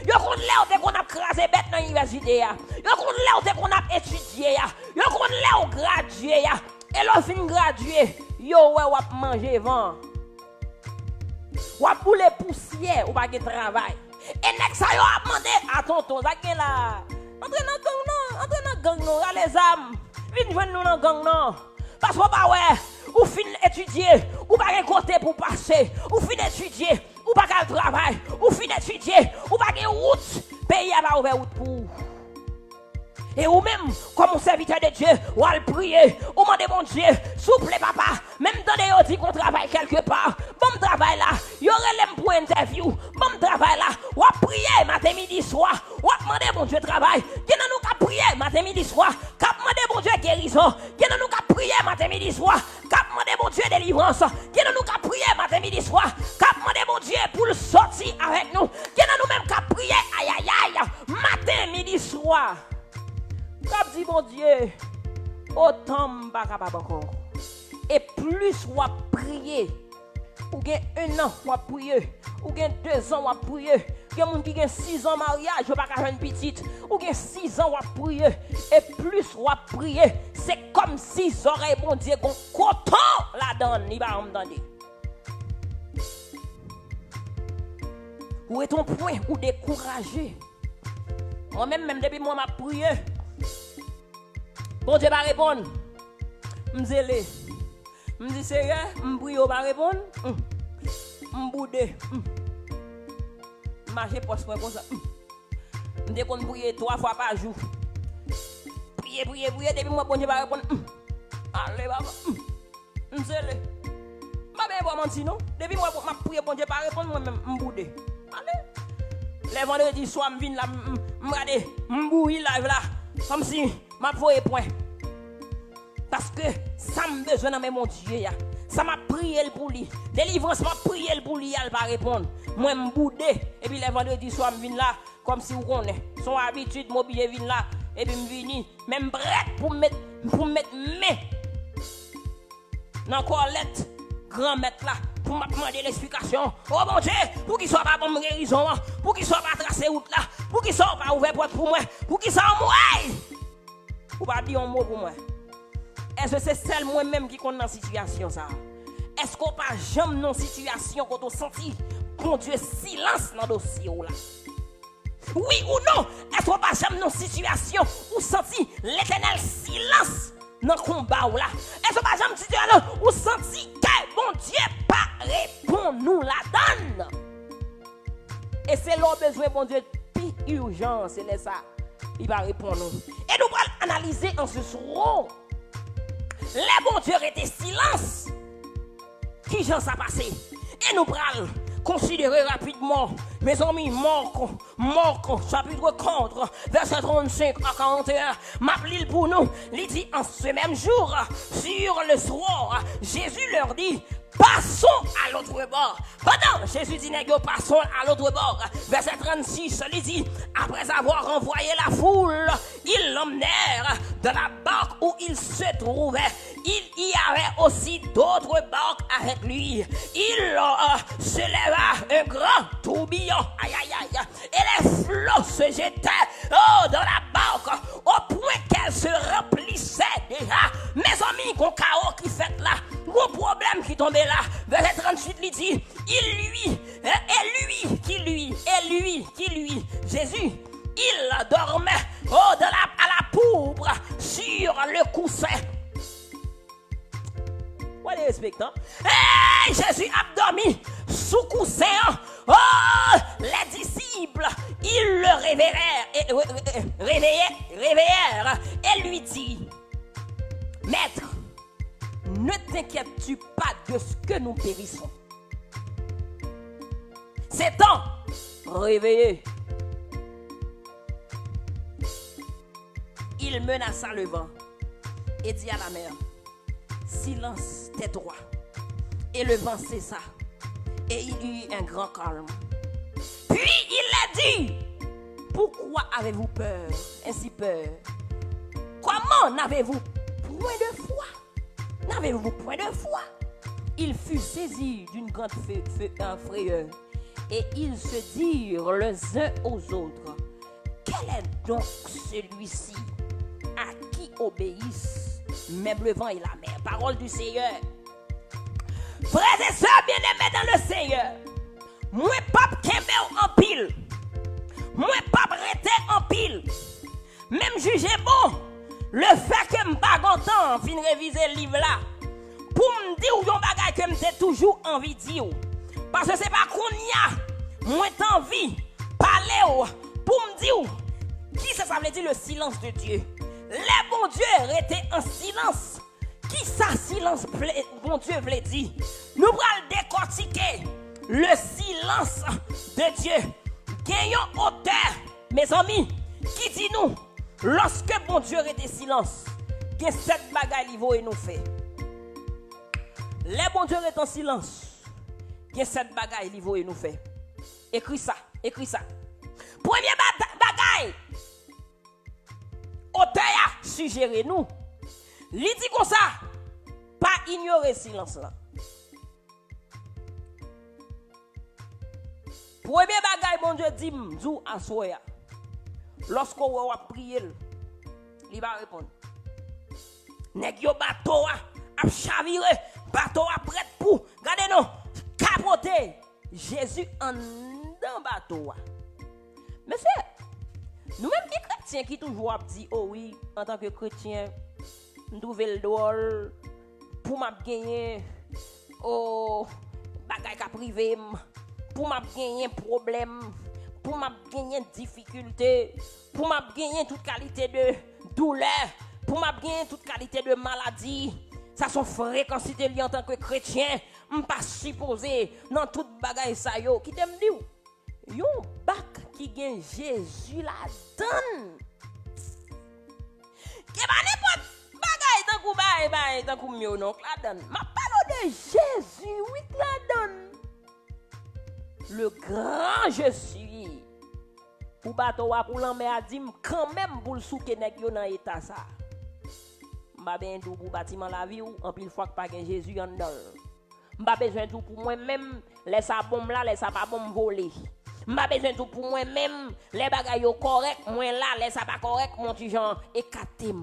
Yo kon lè ou te kon ap krasé bête dans université ya. Yo kon lè ou te kon ap étudier ya. Yo kon lè ou gradué ya. Et l'on fin gradué, yo ouais ou ap manger vent. Ou ap boule poussière ou pas de travail. Et nek sa yo ap mandé à tonton ça gen là. Entre dans gang non, les âmes. Vinn joindre nous dans gang non. Parce que pas ouais, ou fin étudier, ou pas côté pour passer, ou fin étudier, ou pas de travail, ou fin étudier, ou pas de route, pays à pas ouvert route pour. Et ou même, comme un serviteur de Dieu, ou à le prier, ou demander mon Dieu, souple papa, même dans les dit qu'on travaille quelque part, bon travail là, y aurait l'aime pour interview, bon travail là, ou à prier matin, midi, soir, ou à demander mon Dieu travail, qui n'a nous qu'à prier matin, midi, soir, qu'à demander mon Dieu guérison, qui n'a nous qu'à prier matin, midi, soir, qu'à demander mon Dieu délivrance, qui n'a nous qu'à prier matin, midi, soir, qu'à demander mon Dieu pour le sortir avec nous, qui n'a nous même qu'à prier, aïe aïe aïe, matin, midi, soir. Comme dit mon Dieu, autant m'pas capable encore. Et plus on va prier, ou gain 1 an on va prier, ou gain 2 ans on va prier, il y a des gens qui ont 6 ans mariage, pas qu'à une petite, ou gain 6 ans on va prier, et plus on va prier, c'est comme si ça aurait bon Dieu qu'on coton la donne, il va m'entendre. Où est ton point ou découragé? Moi-même, depuis moi m'a prié. Bon Dieu va répondre. M'zélé. M'dis sérieux, m'prie va répondre. M'boudé. Marcher poste comme ça. M'dé qu'on prier 3 fois par jour. Prier depuis moi bon Dieu va répondre. Allez baba. M'zélé. Ma ben pas mentir non. Depuis moi m'a prier bon Dieu va répondre moi même m'boudé. Allez. Les vendredis soir m'vinn là m'regarder m'bouille live là comme si m'a voyé point. Parce que ça me besoin dans mon Dieu ya. Ça m'a prié pour lui. Délivrance m'a prié pour lui, elle va répondre. Moi m'boudé et puis les vendredis soir m'vinn là comme si vous connaissez. Son habitude m'oblige vinn là et puis m'vini même prête pour mettre main dans corlette grand maître là pour me demander l'explication. Oh mon Dieu, pour qu'il soit pas bon guérison, pour qu'il soit pas tracé route là, pour qu'il soit pas ouvert porte pour moi, pour qu'il soit moi. Ou pas dire un mot pour moi. Est-ce que c'est celle moi-même qui connaît dans situation ça? Est-ce qu'on pas jamais dans situation quand on senti bon Dieu silence dans le dossier là? Oui ou non? Est-ce qu'on pas jamais dans situation où senti l'Éternel silence dans le combat là? Est-ce qu'on pas jamais situation où senti que bon Dieu pas répond nous la donne? Et c'est leur besoin bon Dieu plus urgent, c'est ça. Il va répondre. Et nous allons analyser en ce soir. Les bon Dieu étaient silence. Qui j'en ça passé? Et nous allons considérez rapidement, mes amis, Marc, chapitre 4, verset 35 à 41, m'appelle pour nous, il dit en ce même jour, sur le soir, Jésus leur dit, passons à l'autre bord. Pendant, Jésus dit, passons à l'autre bord. Verset 36, il dit, après avoir envoyé la foule, ils l'emmenèrent dans la barque où il se trouvait. Il y avait aussi d'autres barques avec lui. Il se leva un grand tourbillon. Aïe, aïe, aïe. Et les flots se jetaient dans la barque au point qu'elle se remplissait déjà. Mes amis, qu'on chaos qui fait là, gros problème qui tombait là. Verset 38, il dit, Jésus, il dormait à la pourpre sur le coussin. What est respectant? Hey, Jésus a dormi sous coussin. Oh, les disciples, ils le réveillèrent et lui dit, Maître, ne t'inquiètes-tu pas de ce que nous périssons? C'est temps, réveillé. Il menaça le vent et dit à la mer, silence, tais-toi. Et le vent cessa et il y eut un grand calme. Puis il a dit, pourquoi avez-vous peur, ainsi peur? Comment n'avez-vous point de foi? N'avez-vous point de foi? Il fut saisi d'une grande frayeur et ils se dirent les uns aux autres, quel est donc celui-ci à qui obéissent même le vent et la mer? Parole du Seigneur. Frères et sœurs bien-aimés dans le Seigneur, moi pape Kembe en pile, moi pape rete en pile, même jugez bon le fait que m'pas content fin réviser le livre là pour me dire yon bagay que m'te toujours envie de dire, parce que c'est pas qu'on y a moi t'envie parler pour me dire qui ça veut dire le silence de Dieu. Les bons Dieu étaient en silence. Qui ça silence bon Dieu voulait dire? Nous allons décortiquer le silence de Dieu. Gagnons auteur, mes amis, qui dit nous, lorsque bon Dieu était silence, que cette bagaille et nous fait. Les bon Dieu est en silence, que cette bagaille et nous fait. Écris ça. Premier bagaille. Auteur suggéré nous. Il dit comme ça, pas ignorer silence là. Premier bagay bon Dieu dit m'dou assoya. Lorsqu'on va prier, il va répondre. Nèg yo bateau a chaviré, bateau a prêt pour. Regardez non, capoter. Jésus en dans bateau. Monsieur, nous-mêmes qui chrétiens qui toujours dit oh oui, en tant que chrétien, m'douvel le drôle pour m'a gagner oh bagay ka privé pour m'a gagner problème, pour m'a gagner difficulté, pour m'a gagner toute qualité de douleur, pour m'a gagner toute qualité de maladie. Ça sont fréquences liées en tant que chrétien, m'pas supposé dans toute bagay ça yo qui t'aime dit yon bac qui gagne Jésus la donne. Qui va n'importe bagay tant qu'on mieux non la donne. Ma parole de Jésus oui la donne. Le grand je suis. Pour bateau pour l'emmer a dit quand même pour le souke nèg yo dans état ça. M'a ben tout pour bâtiment la vie ou en pile fois que pas Jésus en dedans. M'a besoin tout pour moi même laisse ça bombe là laisse ça pas bombe voler. M'a besoin tout pour moi même les bagailles yo correct moi là laisse ça pas correct mon petit Jean écarté.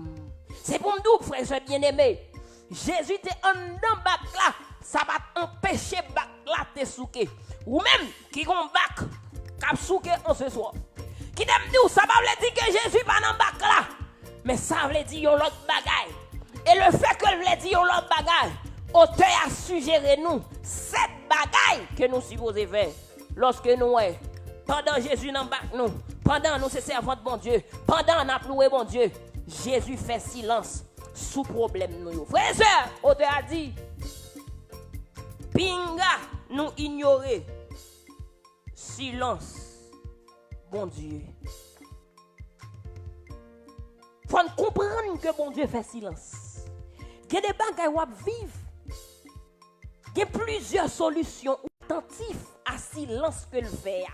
C'est pour me dire frère bien-aimé. Jésus te en dedans bac là, ça va empêcher bac là te souke. Ou même qui gon bac cap souke en ce soir. Qui t'aime dire ça va veut dire que Jésus pas dans bac là. Mais ça veut dire yon l'autre bagaille. Et le fait que veut dire yon l'autre bagaille, auteur a suggéré nous cette bagaille que nous supposons faire lorsque nous pendant Jésus dans bac nous, pendant nous c'est servant de bon Dieu, pendant on a loué bon Dieu, Jésus fait silence sous problème nous. Frères et sœurs, auteur a dit pinga nous ignorer silence, bon Dieu. Faut comprendre que bon Dieu fait silence. Il y a des bagages qui vivent. Il y a plusieurs solutions attentives à silence que le fait.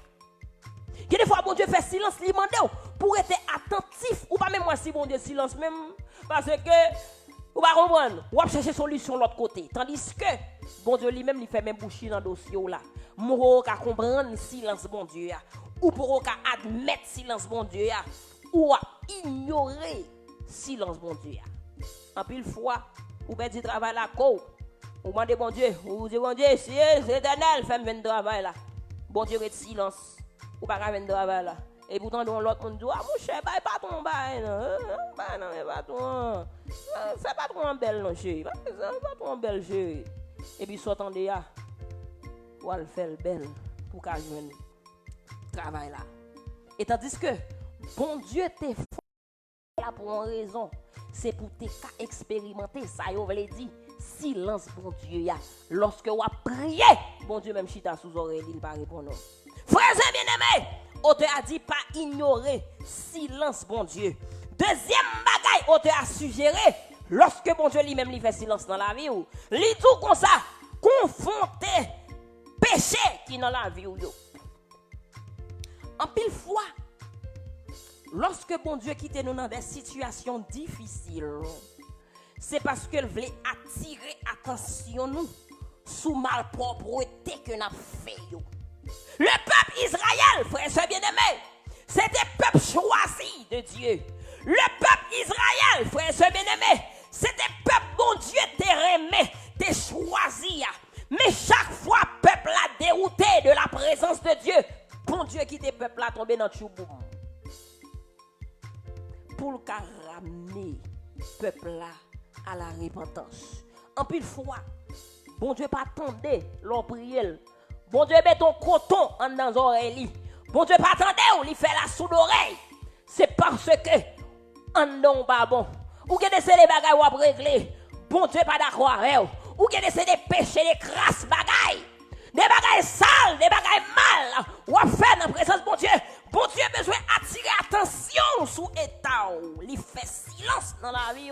Il y a des fois bon Dieu fait silence, il demande pour être attentif ou pas même moi si bon Dieu silence même parce que ou pas comprendre, ou va chercher solution de l'autre côté. Tandis que bon Dieu lui-même il fait même boucher dans le dossier là. Pour comprendre silence bon Dieu ou pour admettre silence bon Dieu ou ignorer silence bon Dieu. En pile fois, ou ben du travail là ko, ou demande bon Dieu, ou dit bon Dieu, si c'est éternel, fait me travail là. Bon Dieu est silence, ou pas faire travail là. Et pourtant dans l'autre monde dit ah mon cher, pas ton bail non, pas ton. Fais pas trop en belle non chérie, pas trop en belle chérie. Et puis s'entendez là. Ou elle fait le bel pour qu'elle joigne travail là. Et tandis que bon Dieu t'est là pour une raison, c'est pour te expérimenter ça yo veut dire silence bon Dieu ya. Lorsque ou a prié, bon Dieu même chita sous oreille, il pas répondre. Frères et bien-aimés, auteur a dit pas ignorer silence bon Dieu. Deuxième bagaille, auteur a suggéré lorsque bon Dieu lui-même lui fait silence dans la vie ou, li tout comme ça confronter péché qui dans la vie ou yo. En pile fois, lorsque bon Dieu quitte nous dans des situations difficiles, c'est parce qu'il voulait attirer attention nous sous malpropreté que nous avons fait. Le peuple Israël, frères et bien-aimés, c'était peuple choisi de Dieu. Le peuple Israël, frères et bien-aimés, c'était peuple bon Dieu t'aimé, t'es choisi. Mais chaque fois, peuple a dérouté de la présence de Dieu. Bon Dieu qui te peuple a tombé dans le chouboum. Pour le ramener peuple là à la repentance. En pile fois, bon Dieu pas attendre l'on prier. Bon Dieu met ton coton en dans l'oreille. Bon Dieu pas attendre ou il fait la sous l'oreille. C'est parce que en non pas bon. Ou que des bagages ou à régler. Bon Dieu pas d'accord avec vous. Ou que des péchés, des crasses bagailles. Des bagailles sales, des bagailles mal. Ou à faire dans la présence de bon Dieu. Bon Dieu a besoin d'attirer attention sur l'état. Il fait silence dans la vie.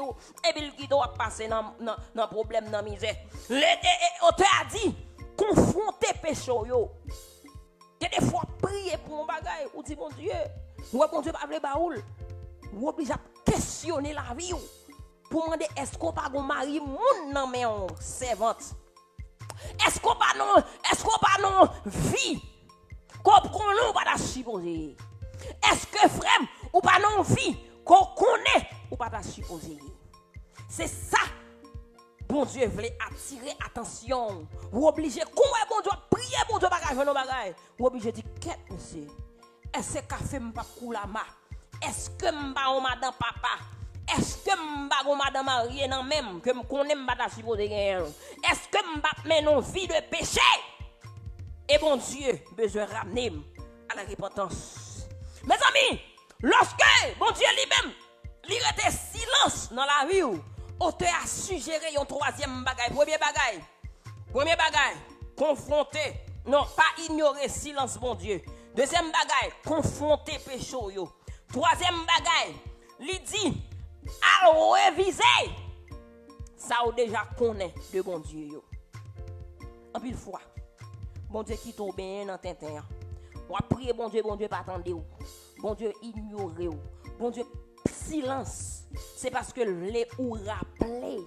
Et puis il doit passer dans le problème, dans la misère. L'auteur a dit, confronter péché. Il y a des fois prier pour un bagaille. Ou dit bon Dieu, bon Dieu pas baoul. Ou obligé à questionner la vie. Pour demander est-ce qu'on pas un mari moun nan mais on servante. Est-ce qu'on pas non vie qu'on non pas ta supposer. Est-ce que frère ou pas non vie qu'on connaît ou pas ta supposer. C'est ça. Bon Dieu voulait attirer attention. Ou obligé comment bon Dieu prier bon Dieu bagage non bagage. Ou obligé dire qu'est monsieur. Est-ce que café m'pa koulama? Est-ce que m'pa on madame papa? Est-ce que m'ba gon madame mariée nan même que m'konne m'ba ta supposé gagner? Est-ce que m'ba menon vie de péché? Et bon Dieu besoin ramener à la repentance. Mes amis, lorsque bon Dieu lui-même il était silence dans la vie, auteur a suggéré un troisième bagaille. Premier bagaille, confronter, non pas ignorer silence bon Dieu. Deuxième bagaille, confronter péché yo. Troisième bagaille, il dit à réviser ça ou déjà connaît de bon Dieu yo. En pile fois bon Dieu qui tombe bien dans tintin. On a prié bon Dieu pas attendre ou. Bon Dieu ignorer ou. Bon Dieu silence. C'est parce que il voulait ou rappeler.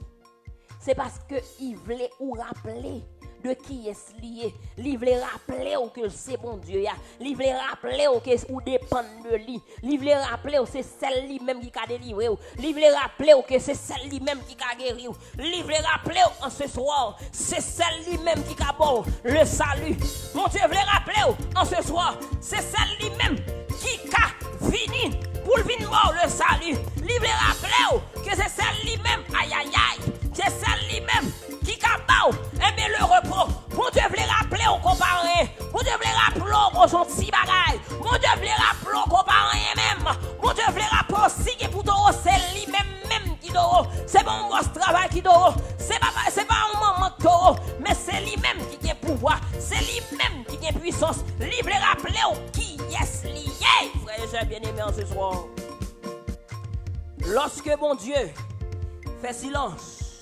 C'est parce que il voulait ou rappeler de qui est lié. Il voulait rappeler que c'est bon Dieu. Il voulait rappeler que ou dépend de lui. Il voulait rappeler que c'est celle lui-même qui a délivré. Il voulait rappeler que c'est celle lui-même qui a guéri. Il voulait rappeler en ce soir, c'est celle lui-même qui a bon le salut. Mon Dieu voulait rappeler en ce soir, c'est celle lui-même qui a fini pour venir mort le salut. Il voulait rappeler que c'est celle lui-même, aïe aïe aïe, c'est celle lui-même qui a bon le repos. Mon Dieu voulait rappeler au comparé. Mon Dieu voulait rappeler au son petit bagaille. Mon Dieu voulait rappeler au comparé même. Mon Dieu voulait rappeler aussi que pour toi c'est lui-même qui dort. C'est pas un gros travail qui dort. C'est pas un moment qui dort. Mais c'est lui-même qui a pouvoir. C'est lui-même qui a puissance, libre rappeler qui est lié. Frère et sœurs bien-aimés en ce soir. Lorsque mon Dieu fait silence,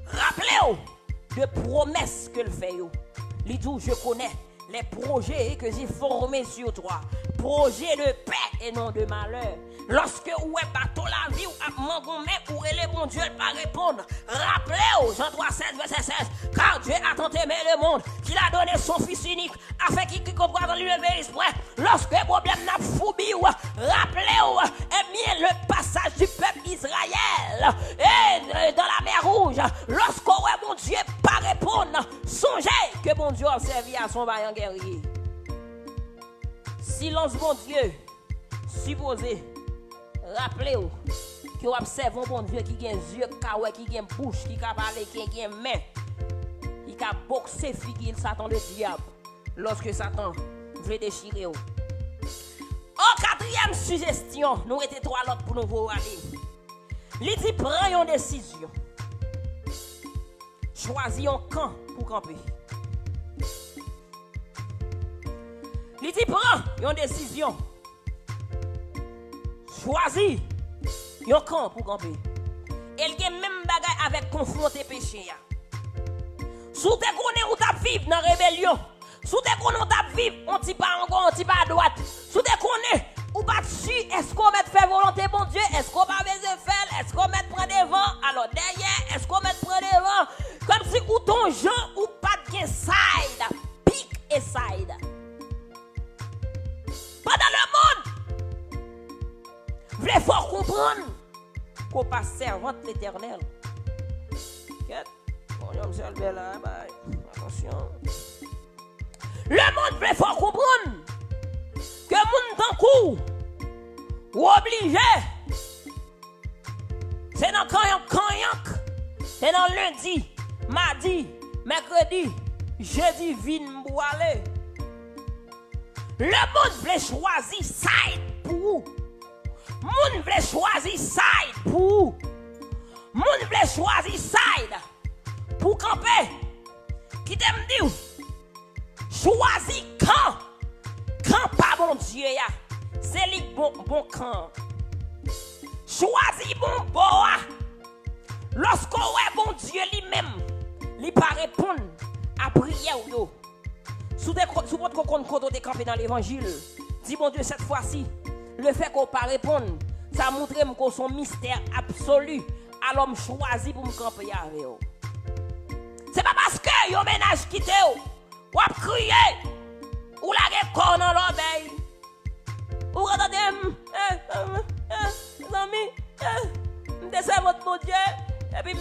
rappelez-vous de promesses que le fait. Il dit, je connais les projets que j'ai formés sur toi. Projets de paix et non de malheur. Lorsque vous êtes bateau la vie ou à mangoumé ou les bon Dieu pas répondre. Rappelez-vous, Jean 3, 16, verset 16. Car Dieu a tant aimé le monde qu'il a donné son Fils unique afin qu'il comprenne dans lui le l'esprit. Lorsque le problème n'a foubi, rappelez-vous, eh bien, le passage du peuple Israël et dans la mer Rouge. Lorsque mon Dieu pas répondre, songez que mon Dieu a servi à son vaillant guerrier. Silence, mon Dieu, supposé. Rappelez-vous que vous observez un bon Dieu qui a des yeux, qui a une bouche, qui a parlé, qui a une main, qui a boxé figure Satan le diable lorsque Satan veut déchirer. En quatrième suggestion, nous étions trois l'autre pour nous voir aller. Il dit prends une décision. Choisis un camp pour camper. Il dit prends une décision. Choisis un camp pour camper. Et il y a même bagaille avec confronter péché. Si tu connais où tu vivre dans la rébellion, si tu connais où tu vivre, on ne pas en gauche, on ne pas à droite. Si tu connais où pas dessus, est-ce qu'on met faire volonté bon Dieu, est-ce qu'on va besoin faire, est-ce qu'on met prendre devant, alors derrière, est-ce qu'on met prendre devant, comme si ou ton Jean ou pas de side, pick et side. Pas dans le monde. Vous voulez fort comprendre qu'on passe servante l'éternel. Attention. Le monde voulait fort comprendre que monde d'un coup ou obligé. C'est dans Kanyak. C'est dans lundi, mardi, mercredi, jeudi, vin pour aller. Le monde voulait choisir side pour vous. Moun vle choisir side pour. Moun vle choisir side pour camper. Qui t'aime dire? Choisis camp. Camp pas bon Dieu ya. C'est lui bon camp. Choisis bon boa. Lorsqu'on est bon Dieu lui-même, il pas répondre à prière yo. Sous votre compte de camper dans l'évangile. Dis bon Dieu cette fois-ci. Le fait qu'on ne pas répondre, ça montre qu'on son mystère absolu à l'homme choisi pour me camper avec eux. C'est pas parce que yon ménage quitté ou a crié ou la corps dans l'oreille. Ou regardez amis, descends votre bon Dieu et puis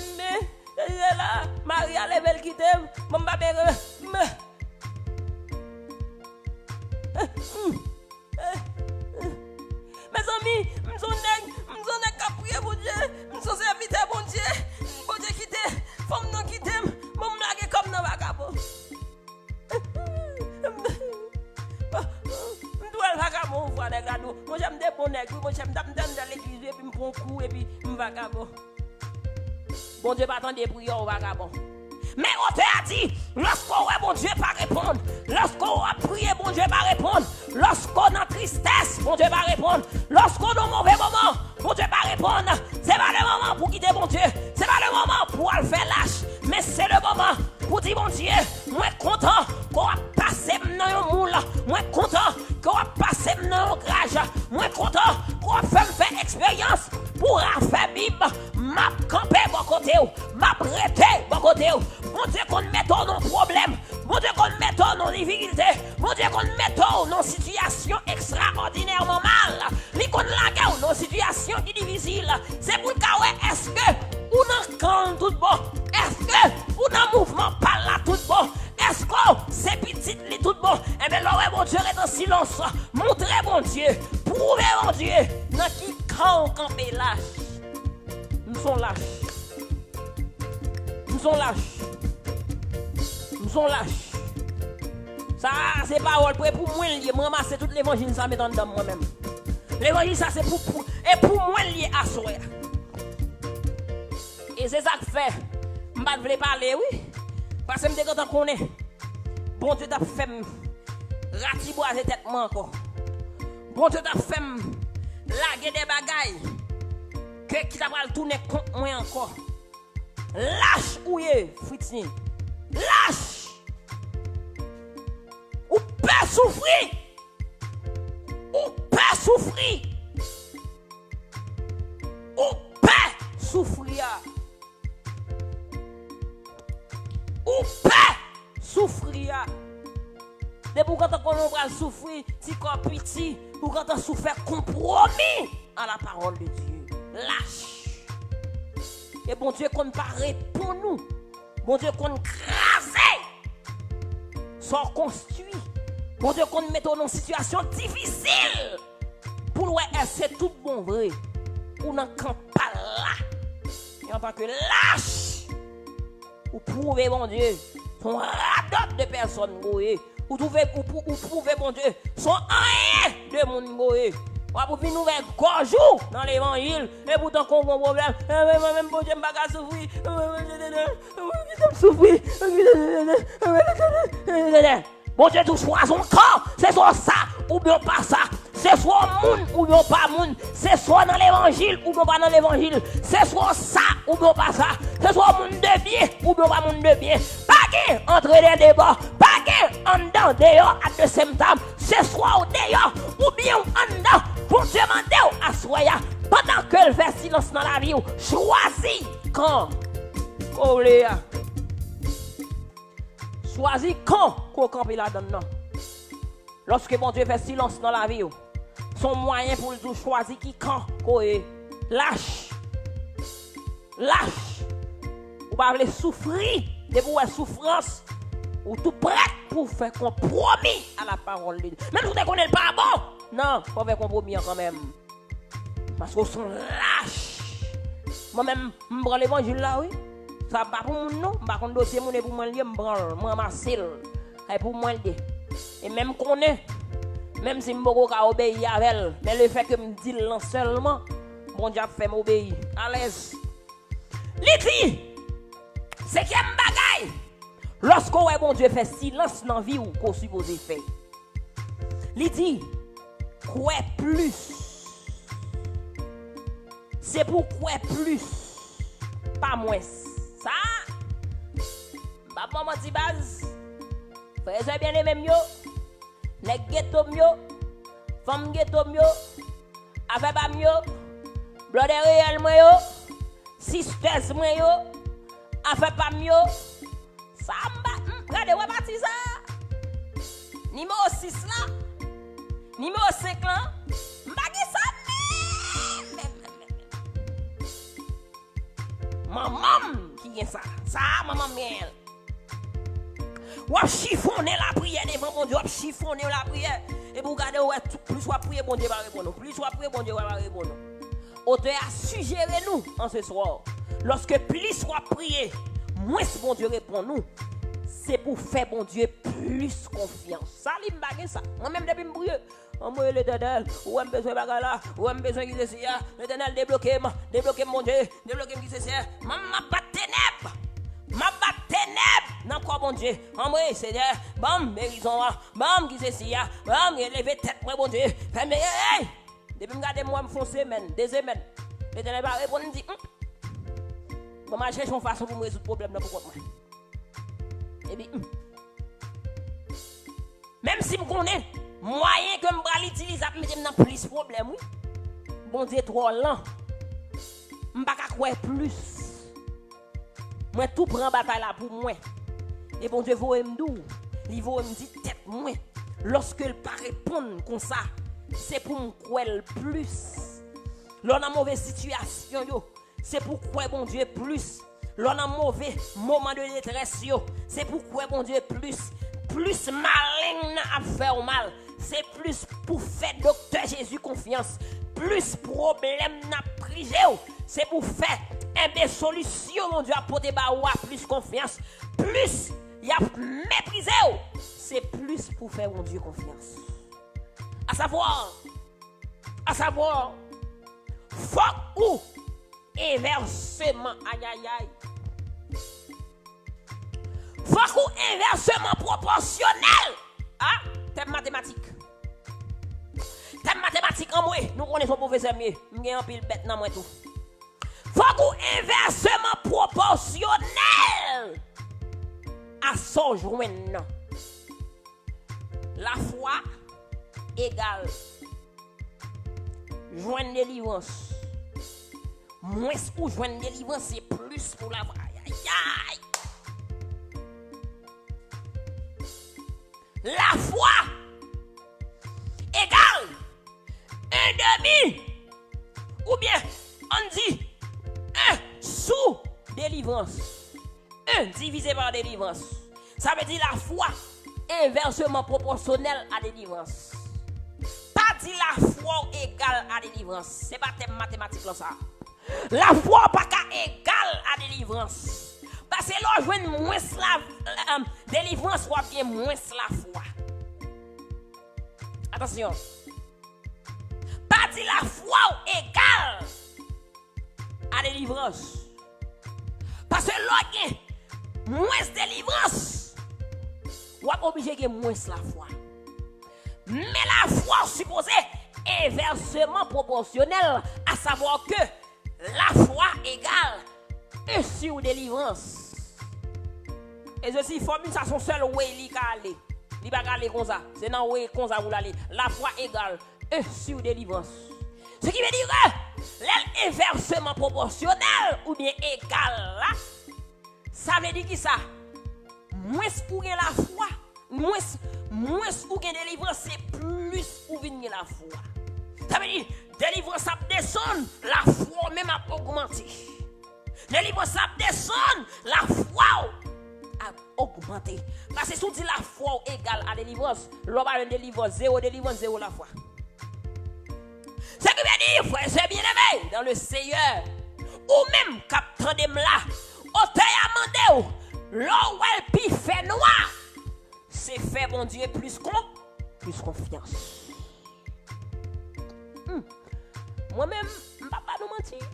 là Maria level quitté, mon babé mes amis, je suis caprier bon Dieu, je suis serviteur bon Dieu, bon Dieu quitte, femme non quitte, mon blague comme dans vagabond. Je dois le vagabond voir des cadeaux. Moi j'aime des bons nègres, moi j'aime dans l'église et puis me prends coup et puis me vagabond. Bon Dieu pas attendre des prières au vagabond. Mais on te a dit, lorsqu'on a bon Dieu pas répondre, lorsqu'on a prié, bon Dieu pas répondre, lorsqu'on a tristesse, bon Dieu pas répondre, lorsqu'on a un mauvais moment, bon Dieu pas répondre, c'est pas le moment pour quitter bon Dieu, c'est pas le moment pour aller faire lâche, mais c'est le moment pour dire bon Dieu, moi content qu'on a passé dans un moule, moi content qu'on a passé dans un grage, moi content qu'on a fait expérience pour faire Bible, m'a campé bon côté, m'a prêté bon côté. Mon Dieu qu'on mette dans problème, mon Dieu qu'on mette dans difficulté, mon Dieu qu'on mette dans situation extraordinairement mal, li qu'on la guerre dans situation qui difficile. C'est pour le cas est-ce que ou dans camp tout bon, est-ce que ou dans mouvement par là tout bon, est-ce que c'est petit li tout bon. Et bien là mon Dieu est en silence. Montrez mon Dieu, prouvez mon Dieu dans qui camp camper lâche. Nous sommes lâches. Nous sommes lâches. Nous sommes lâches. Ça, c'est pas pour moi lié. Moi, c'est tout l'évangile, ça met dans moi-même. L'évangile, ça, c'est pour moi lié à soi. Et c'est ça que fait. Je ne veux pas parler, oui. Parce que je me dis qu'on est. Bon Dieu t'a fait ratiboiser tête moi encore. Bon Dieu t'a fait laguer des bagailles que qui t'a pas tourner contre moi encore. Lâche ouye Fritini. Lâche. Ou peut souffrir. Ou peut souffrir. Ou peut souffrir. Ou peut souffrir. Depuis quand on va souffrir, si comme petit, ou quand on souffre compromis à la parole de Dieu. Lâche. Et bon Dieu qu'on pas répond nous. Bon Dieu qu'on crase. Sans construit. Bon Dieu qu'on met dans une situation difficile. Pour le c'est tout bon vrai. Ou n'en camp pas là. Et en tant que lâche. Ou prouver mon Dieu. Son radot de personnes goye. Ou prouver mon Dieu. Son rien de mon goye. Ou venir nous faire gorjou dans l'évangile. Et pourtant qu'on a un problème. Même bon Dieu m'a pas souffrir. Souffrir. Bon Dieu, tout soit son corps, c'est soit ça ou bien pas ça. C'est soit moun ou bien pas moun. C'est soit dans l'évangile ou bien pas dans l'évangile. C'est soit ça ou bien pas ça. C'est soit moun de bien ou bien pas moun de bien. Pas que entre les débats, pas que en dedans, dehors, à deux symptômes. C'est soit au dehors ou bien en dedans. Pour demander à soya pendant que le fait silence dans la vie, choisis quand. Oléa. Choisis quand qu'on campe là-dedans. Lorsque mon Dieu fait silence dans la vie, son moyen pour le choisir qui quand qu'on est. Lâche. Lâche. Ou pas voulez souffrir de vous souffrance. Ou tout prêt pour faire compromis à la parole de Dieu. Même si vous ne connaissez pas bon. Non, faut faire compromis quand même. Parce qu'ils sont lâches. Moi-même, je prends l'évangile là, oui. Ça pas pour moi non, par contre dossier mon pour moi lié me branle, moi marcel. Et pour moi lié. Et même qu'on est même si m'boko ka obéir avec, mais le fait que me dit là seulement, bon Dieu fait m'obéir. À l'aise. Liti. C'est qui me bagaille. Lorsqu'on ouais bon Dieu fait silence dans vie ou qu'on supposé faire. Liti. Quoi plus. C'est pour quoi plus. Pas moins. Ça, maman dit base, frère bien aimé mieux, les ghetto mieux, femme ghetto mieux, avec pas mieux, brother réel mieux, sisters mieux, avec pas mieux, ça regardez ouais parti ça, numéro 6 là, numéro 5 là, m'bagé ça. Maman qui est ça, maman miel. Ou chiffonner la prière devant mon Dieu, ou chiffonner la prière. Et pour regarder, plus soit prier, bon Dieu va répondre. Plus soit prier, bon Dieu va répondre. Auteur a suggéré nous en ce soir. Lorsque plus soit prier, moins bon Dieu répond nous. C'est pour faire bon Dieu plus confiance. Ça, il me ça. Moi-même, depuis me brûler. Moi, l'Éternel, ou un besoin de là, ou un besoin qui c'est ça. L'Éternel, débloquez mon Dieu, débloquez qui c'est ça. Ma pas ténèbres. Ma pas ténèbres. Non, quoi, mon Dieu. Moi, Seigneur, bam, mérison, bam, qui c'est ça. Bam, élevez tête, moi, mon Dieu. Mais, hey, depuis me garder, moi, me font semaine, des semaines. L'Éternel va répondre, dit, bon, je cherche une façon pour me résoudre le problème là, pour moi. Et bien, même si je connais moyen que je vais l'utiliser pour mettre dans plus de problèmes, oui. Bon Dieu, trop lent. Je ne vais pas croire plus. Moi, tout prend bataille là pour moi. Et bon Dieu, vous me dire, il va me dire tête moi. Lorsque il pas répondre comme ça, c'est pour me croire plus. Lorsqu'on a une mauvaise situation, c'est pour croire bon Dieu plus. L'on a un mauvais moment de détresse, c'est pourquoi bon Dieu plus malin à faire mal. C'est plus pour faire docteur Jésus confiance. Plus problème n'a pris. C'est pour faire des solutions, mon Dieu, à porter plus confiance. Plus il y a méprisé. C'est plus pour faire mon Dieu confiance. À savoir, faut ou inversement, aïe aïe aïe. Faut qu'on inversement proportionnel. Ah, thème mathématique. Thème mathématique en moi, nous connaissons professeur mieux. Nous avons un pile bête dans moi tout. Faut qu'on inversement proportionnel à son joindre. La foi égale joindre délivrance. Moins ou joindre délivrance, c'est plus pour la foi. Aïe, aïe. La foi égale un demi ou bien on dit 1 sous délivrance. 1 divisé par délivrance. Ça veut dire la foi inversement proportionnelle à délivrance. Pas dit la foi égale à délivrance. C'est pas thème mathématique là ça. La foi pas égale à délivrance. Parce que là, je veux moins la délivrance ou bien moins la foi. Attention. Pas dit la foi égale à délivrance. Parce que là, moins délivrance, ou est obligé de moins la foi. Mais la foi supposée inversement proportionnelle, à savoir que la foi égale un sur délivrance. Et je suis formule ça son seul way li ka aller. Li pas aller comme ça. C'est dans way comme ça vous l'aller. La foi égale un sur délivrance. Ce qui veut dire que l'inversement proportionnel ou bien égal là, ça veut dire qui ça? Moins pour la foi, moins pour délivrance, c'est plus pour venir la foi. Ça veut dire délivrance a descend, la foi même a augmenté. Délivrance a descend, la foi a augmenté. Parce que si on dit la foi égale à délivrance, l'on va délivrance, zéro la foi. Ce qui veut dire, frère, c'est bien aimé dans le Seigneur, ou même capteur de là, au théâtre amandé, l'eau elle pi fait noir, c'est fait bon Dieu plus confiance. Moi-même, je ne vais pas nous mentir.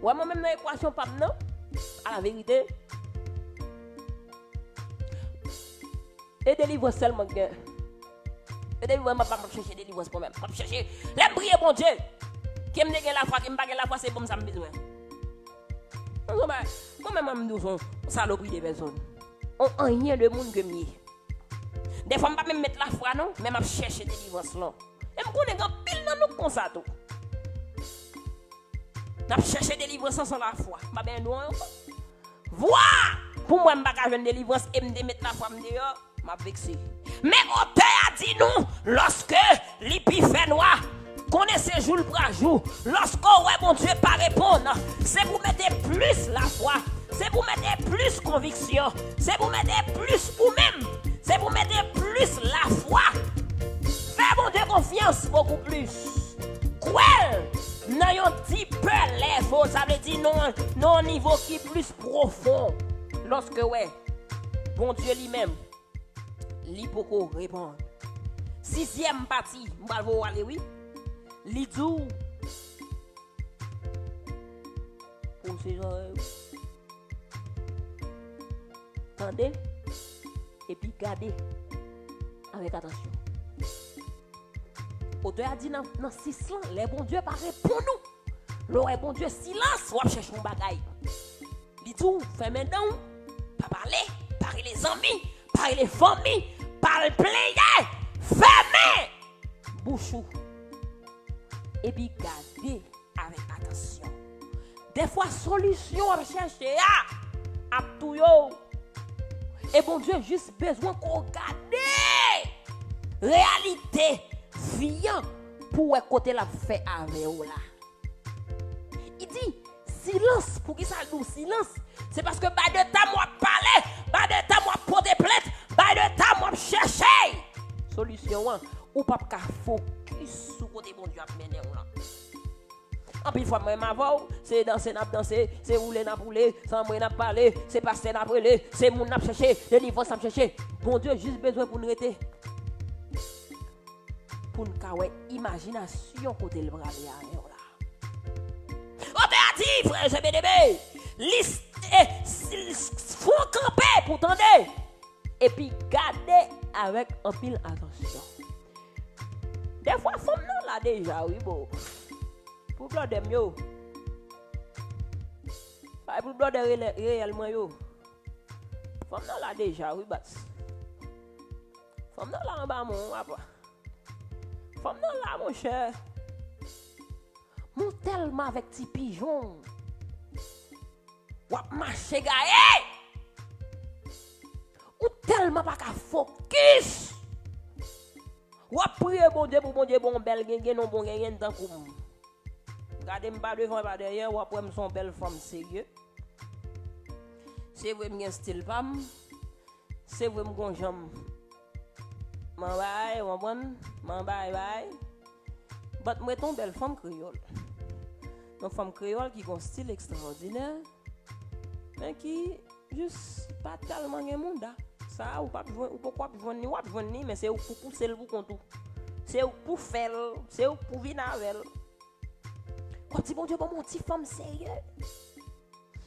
Moi-même, dans l'équation, pas non. À la vérité. Et délivre seulement. Et délivre, je ne vais pas chercher délivrance pour moi. Je vais chercher l'embryon, bon Dieu. Qui me dégaine la foi, qui me bague la foi, c'est bon, ça me besoin. Moi-même, je me dis, saloperie des personnes. On n'a rien de monde que moi. Des fois, je ne vais pas même mettre la foi, non. Mais je vais chercher délivrance, là. Et je connais un pile dans nous comme ça, tout. Je cherche délivrance sans la foi. Je vais bien voir. Pour moi, je ne vais pas faire délivrance et me mettre la foi dehors. Je vais vexer. Mais auteur a dit nous, lorsque l'épi fait noir, connaissez jour par jour, lorsque ouais, mon Dieu pas répondre, c'est pour mettre plus la foi, c'est pour mettre plus conviction, c'est pour mettre plus ou même, c'est pour mettre plus la foi. Fais mon Dieu confiance beaucoup plus. Quoi? N'ayons dit peu lèvres, ça veut dire non niveau qui est plus profond. Lorsque ouais, bon Dieu lui-même, lui peut répondre. 6e partie, on va voir aller oui. Lidou. Pour ces gens. Attendez. Et puis gardez. Avec attention. Auteur a dit dans 6 ans, les bons dieux paraît pour nous. Le bon Dieu silence, on cherche un bagaille. Lidou, fais maintenant. Pas parler les amis, parler les familles, parler player, fermez bouchou. Et puis gardez avec attention. Des fois, solution à chercher à tout yo. Et bon Dieu, juste besoin qu'on regarde réalité viant pour écouter la fait avec vous là. Il dit silence pour qui ça nous silence. C'est parce que pas de temps moi parler, pas de temps moi porter plainte, pas de temps moi chercher solution ou pas qu'à focus sur côté bon Dieu a mené là. En plus fois même avant, c'est danser n'a danser, c'est rouler n'a rouler, sans moi n'a parler, c'est passer n'a brûler, c'est mon n'a chercher, les livres n'a chercher. Bon Dieu juste besoin pour nous arrêter. Pour nous caouer imagination côté le bras là. On t'a dit frère CBDB Faut camper pour tendre. Et puis garder avec un pile attention. Des fois, femme non là déjà, oui, bon. Pour bloder mieux. Pas pour bloder réellement, yo. Femme non là déjà, oui, bas. Femme non là en bas, mon papa. Femme non là, mon cher. Mon tellement avec petit pigeon. Wap marcher gaye. Ou tellement pas qu'à focus. Wap prier bon Dieu pour bon Dieu bon bel gen non bon gen tant comme. Regardez m'pas devant pas derrière wap prendre son belle femme sérieux. C'est vrai m'gen style femme. C'est vrai m'gon jambe. Man bay, man bay. But moi ton belle femme créole. Une femme créole qui a un style extraordinaire. Mais qui juste pas tellement de monde. Ça, ou pas ou pourquoi vous ni mais c'est pour pousser le bouton tout. C'est pour faire, c'est pour venir avec. Quand tu bon Dieu, mon petit femme sérieux.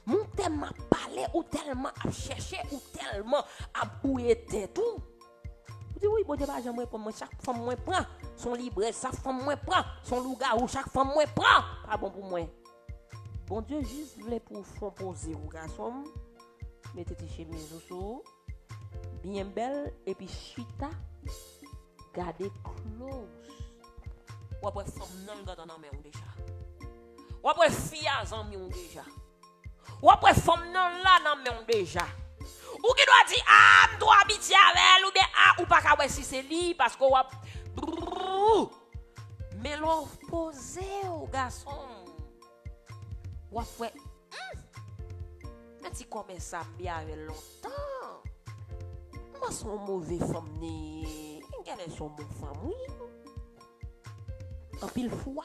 Mon tellement parler ou tellement à chercher ou tellement à bouiller tout. Vous dites oui, bon Dieu, bah j'aimerais prendre chaque femme moi prend son libre, chaque femme moi prend son loup-garou, chaque femme moi prend. Pas bon pour moi. Bon Dieu, juste voulait pour poser au garçon, mettez tes chemises sous, bien belle, et puis chita, gardez close. Ou après femme non gardant dans main déjà. Ou après fille en main déjà. Ou après femme non là dans main déjà. Ou qui doit dire ah, je dois habiter avec elle ou bien ah ou pas qu'à si c'est lui parce que mais l'on poser au garçon. Ou fait mais si comme ça bien avec longtemps moi son mauvais femme ni quelle est son bon femme oui en pile fois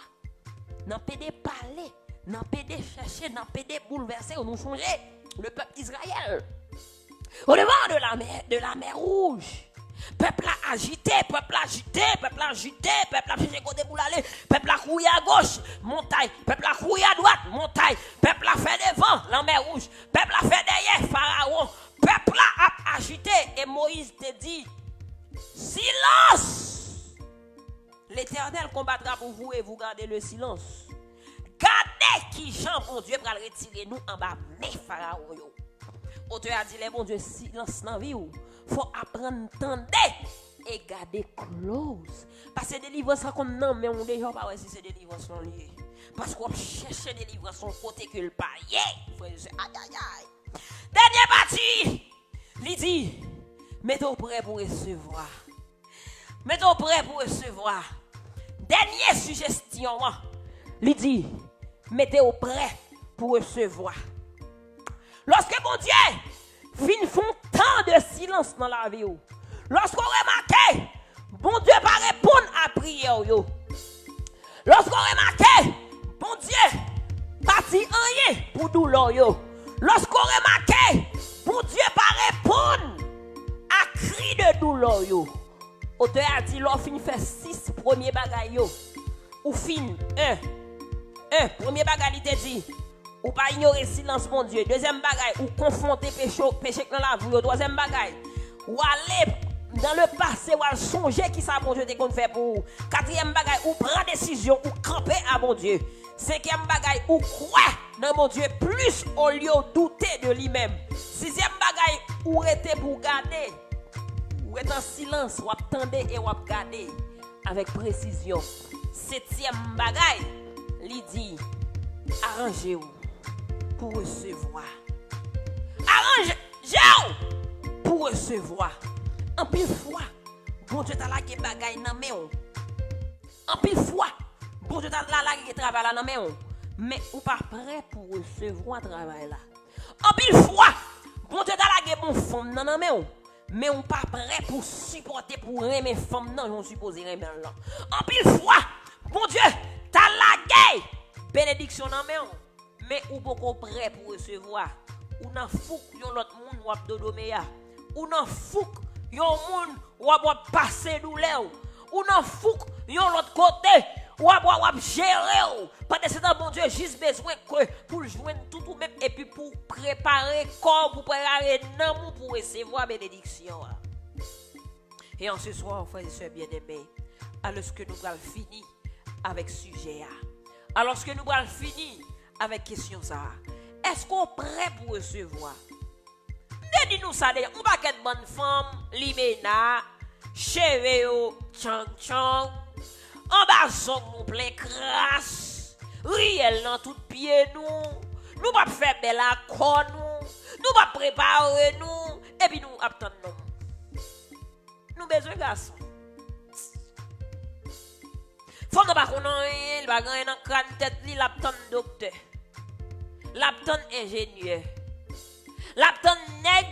nan pédé parler nan pédé chercher nan pédé bouleverser ou nous changer le peuple d'Israël au devant de la mer rouge. Peuple a agité, peuple a agité, peuple a agité, peuple a cherché côté pour aller, peuple a couru à gauche, montagne, peuple a couru à droite, montagne, peuple a fait devant, la mer rouge, peuple a fait derrière, Pharaon, peuple a agité, et Moïse te dit, silence! L'Éternel combattra pour vous et vous gardez le silence. Gardez qui Jean, bon Dieu, pour retirer nous en bas, mais Pharaon, yo. Auteur a dit, les bon Dieu, silence dans la vie, faut apprendre à tendre et garder close. Parce que délivrance qu'on non mais on déjà pas si c'est délivrance lié. Parce qu'on cherche délivrance son côté que le pas. Aïe aïe aïe. Dernière partie. Lydie, mettez-vous prêt pour recevoir. Mettez-vous prêt pour recevoir. Dernière suggestion. Lydie, mettez-vous prêt pour recevoir. Lorsque mon Dieu font tant de silence dans la vie. Lorsqu'on remarque, bon Dieu va répondre à prière. Lorsqu'on remarque, bon Dieu parti rien pour douleur. Lorsqu'on remarque, bon Dieu va répondre à cri de douleur. Auteur a dit, l'offre fait 6 premiers bagailles. Ou fin, 1. Premier bagaille, il te dit. Ou pas ignorer silence, mon Dieu. Deuxième bagaille, ou confronter péché dans la vie. Troisième bagaille, ou aller dans le passé, ou aller songer qui ça, mon Dieu, te qu'on fait pour vous. Quatrième bagaille, ou prendre décision, ou camper à mon Dieu. Cinquième bagaille, ou croire dans mon Dieu plus au lieu de douter de lui-même. Sixième bagaille, ou rester pour garder. Ou être en silence, ou attendre et ou garder avec précision. Septième bagaille, il dit, arrangez-vous pour recevoir. Arrangez-vous pour recevoir. En pile fois, bon Dieu t'a lagé bagaille dans main. En pile fois, bon Dieu t'a lagé travail là dans main. Mais ou pas prêt pour recevoir travail là. En pile fois, bon Dieu t'a lagé bon femme dans main. Mais on pas prêt pour supporter pour aimer femme non, on suppose aimer là. En pile fois, bon Dieu t'a lagé bénédiction dans main. Mais ou beaucoup prêt pour recevoir. Ou nan fouk yon l'autre monde ou ap dodomeya. Ou nan fouk yon monde ou ap passer douleur. Ou nan fouk yon l'autre côté ou à gérer. Pendant ce temps, bon Dieu, juste besoin que pour joindre tout ou même et puis pour préparer corps, pour préparer l'amour pour recevoir bénédiction. Et en ce soir, frères et sœurs bien-aimés, alors que nous allons finir avec sujet, alors que nous allons finir avec question ça, est-ce qu'on est prêt pour recevoir? Dis-nous ça, on va être bonne femme, limena, cheveux, tchang tchang, en bas son nous plein crasse, riel dans tout pied nous va faire belle accord nous va préparer nous, et puis nous attendons nous besoin garçon. Faut nous pas connaître, il va gagner dans crâne tête li l'attend docteur, l'attend ingénieur, l'attend nèg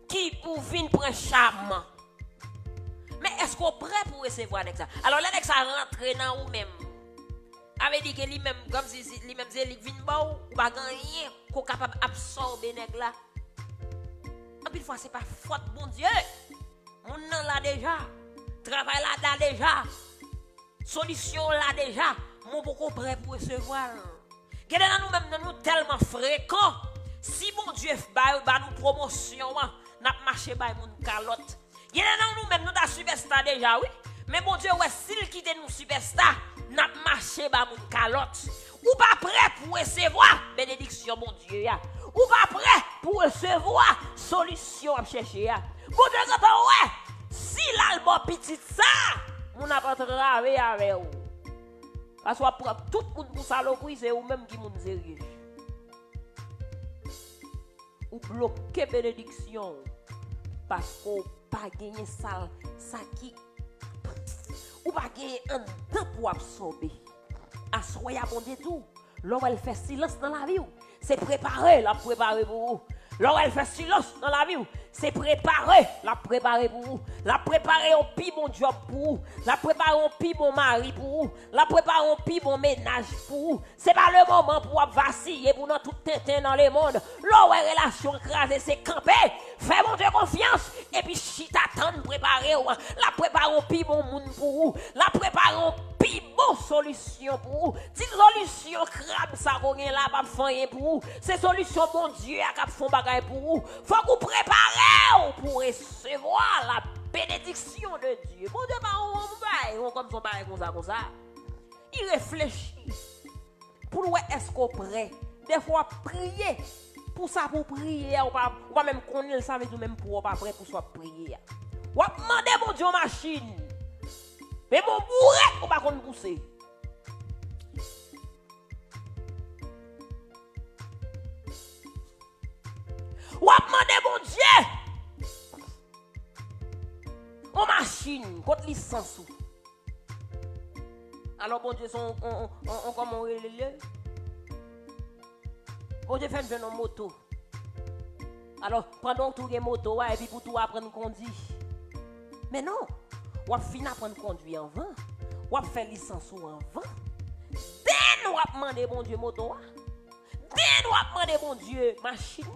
qui pour venir prendre charme. Mais est-ce qu'on est prêt pour recevoir avec ça? Alors là, ça rentre dans ou même. Avait dit que lui-même, comme si lui-même c'est lui vient bas ou pas gagner qu'on capable absorber nèg là. En plus fois c'est pas faute bon Dieu. Mon nan là déjà, travail là déjà, solution là déjà, mon beaucoup prêt pour recevoir. Qu'est-ce que nous-mêmes nous tellement fréquents. Si mon Dieu ba nous promotion, n'a marché ba mon calotte. Il y a nous-mêmes nous da superstar déjà oui. Mais mon Dieu ouais s'il quitte nous superstar, n'a marché ba mon calotte. Ou pas prêt pour recevoir bénédiction mon Dieu ya. Ou pas prêt pour recevoir solution à chercher ya. Bon Dieu ouais. Si l'album petit ça, on n'a pas travaillé avec vous. Parce que tout le monde pour saloperie c'est ou même qui moun sérieux. Ou bloquer bénédiction parce qu'on pas gagné ça qui ou pas gagné un temps pour absorber. Assoya bon Dieu tout. Lorsqu'elle fait silence dans la vie, c'est préparer, la préparer pour vous. Lorsqu'elle fait silence dans la vie, c'est préparer, la préparer pour vous. La préparer au pire bon job pour vous. La préparer au pire bon mari pour vous. La préparer au pire bon ménage pour vous. C'est pas le moment pour vaciller pour nous tout tintin dans le monde. Lorsqu'elle relation crasée, c'est camper. Fais mon Dieu confiance. Et puis si t'attends préparer, la préparer au pire bon monde pour vous. La préparer au pire bon solution pour vous. Si solution crabe ça qu'on là pas faire pour vous. C'est solution bon Dieu à cap font bagaille pour vous. Faut que vous préparez pour recevoir la bénédiction de Dieu. Bon Dieu pas on comme son bail comme ça. Il réfléchit. Pour nous est-ce qu'on prêt? Des fois prier pour ça pour prier ou pas même connaître ça veut même pour pas prêt pour soit prier. Ou demander mon Dieu machine. Mais mon bourré ou pas qu'on pousser. Ou demander mon Dieu. En machine, contre licence. Alors bon Dieu, on comment relève. Bon Dieu fait une moto. Alors pendant que tu as moto, et puis pour tout apprendre à conduire. Mais non, on va finir apprendre à conduire en vent. On va faire licence en vent. Dès nous on va demander bon Dieu moto. Dès nous on va demander bon Dieu machine.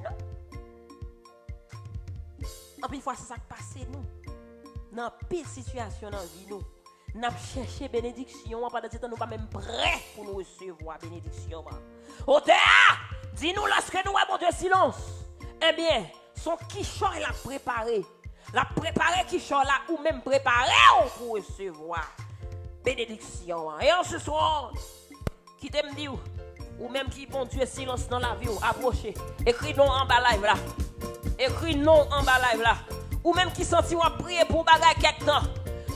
En plus fois c'est ça qui passe nous. Dans pire situation dans vie nous. N'a cherché bénédiction pendant ce temps nous pas même prêts pour nous recevoir bénédiction. Auteur, dis-nous lorsque nous avons de silence. Eh bien, son quichon l'a préparé. La préparé quichon là ou même préparé pour recevoir bénédiction. Et en ce soir, qui t'aime dire ou même qui bon Dieu silence dans la vie, approchez. Écris non en bas live là. Écris non en bas live là. Ou même qui senti ou prier pour bagay quelque temps.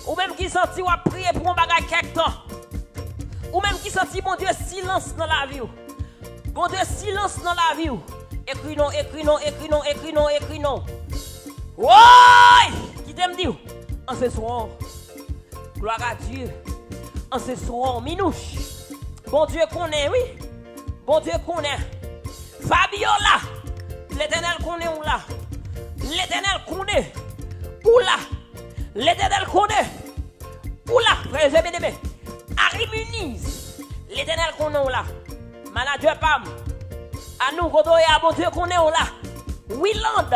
Ou même qui senti ou prier pour bagay quelque temps. Ou même qui senti mon Dieu silence dans la vie. Bon Dieu silence dans la vie. Écris non, écris non, écris non, écris non, écris non. Ouais! Qui t'aime dire? En ce soir. Gloire à Dieu. En ce soir, minouche. Bon Dieu connaît, oui. Bon Dieu connaît. Fabiola. L'Éternel connaît où là? L'Éternel connaît où là? L'Éternel connaît où là? Frère, j'ai bien aimé. Harry Muniz. L'Éternel connaît où là? Manager Pam. À nous, Godoya, bon Dieu connaît où là? Willand.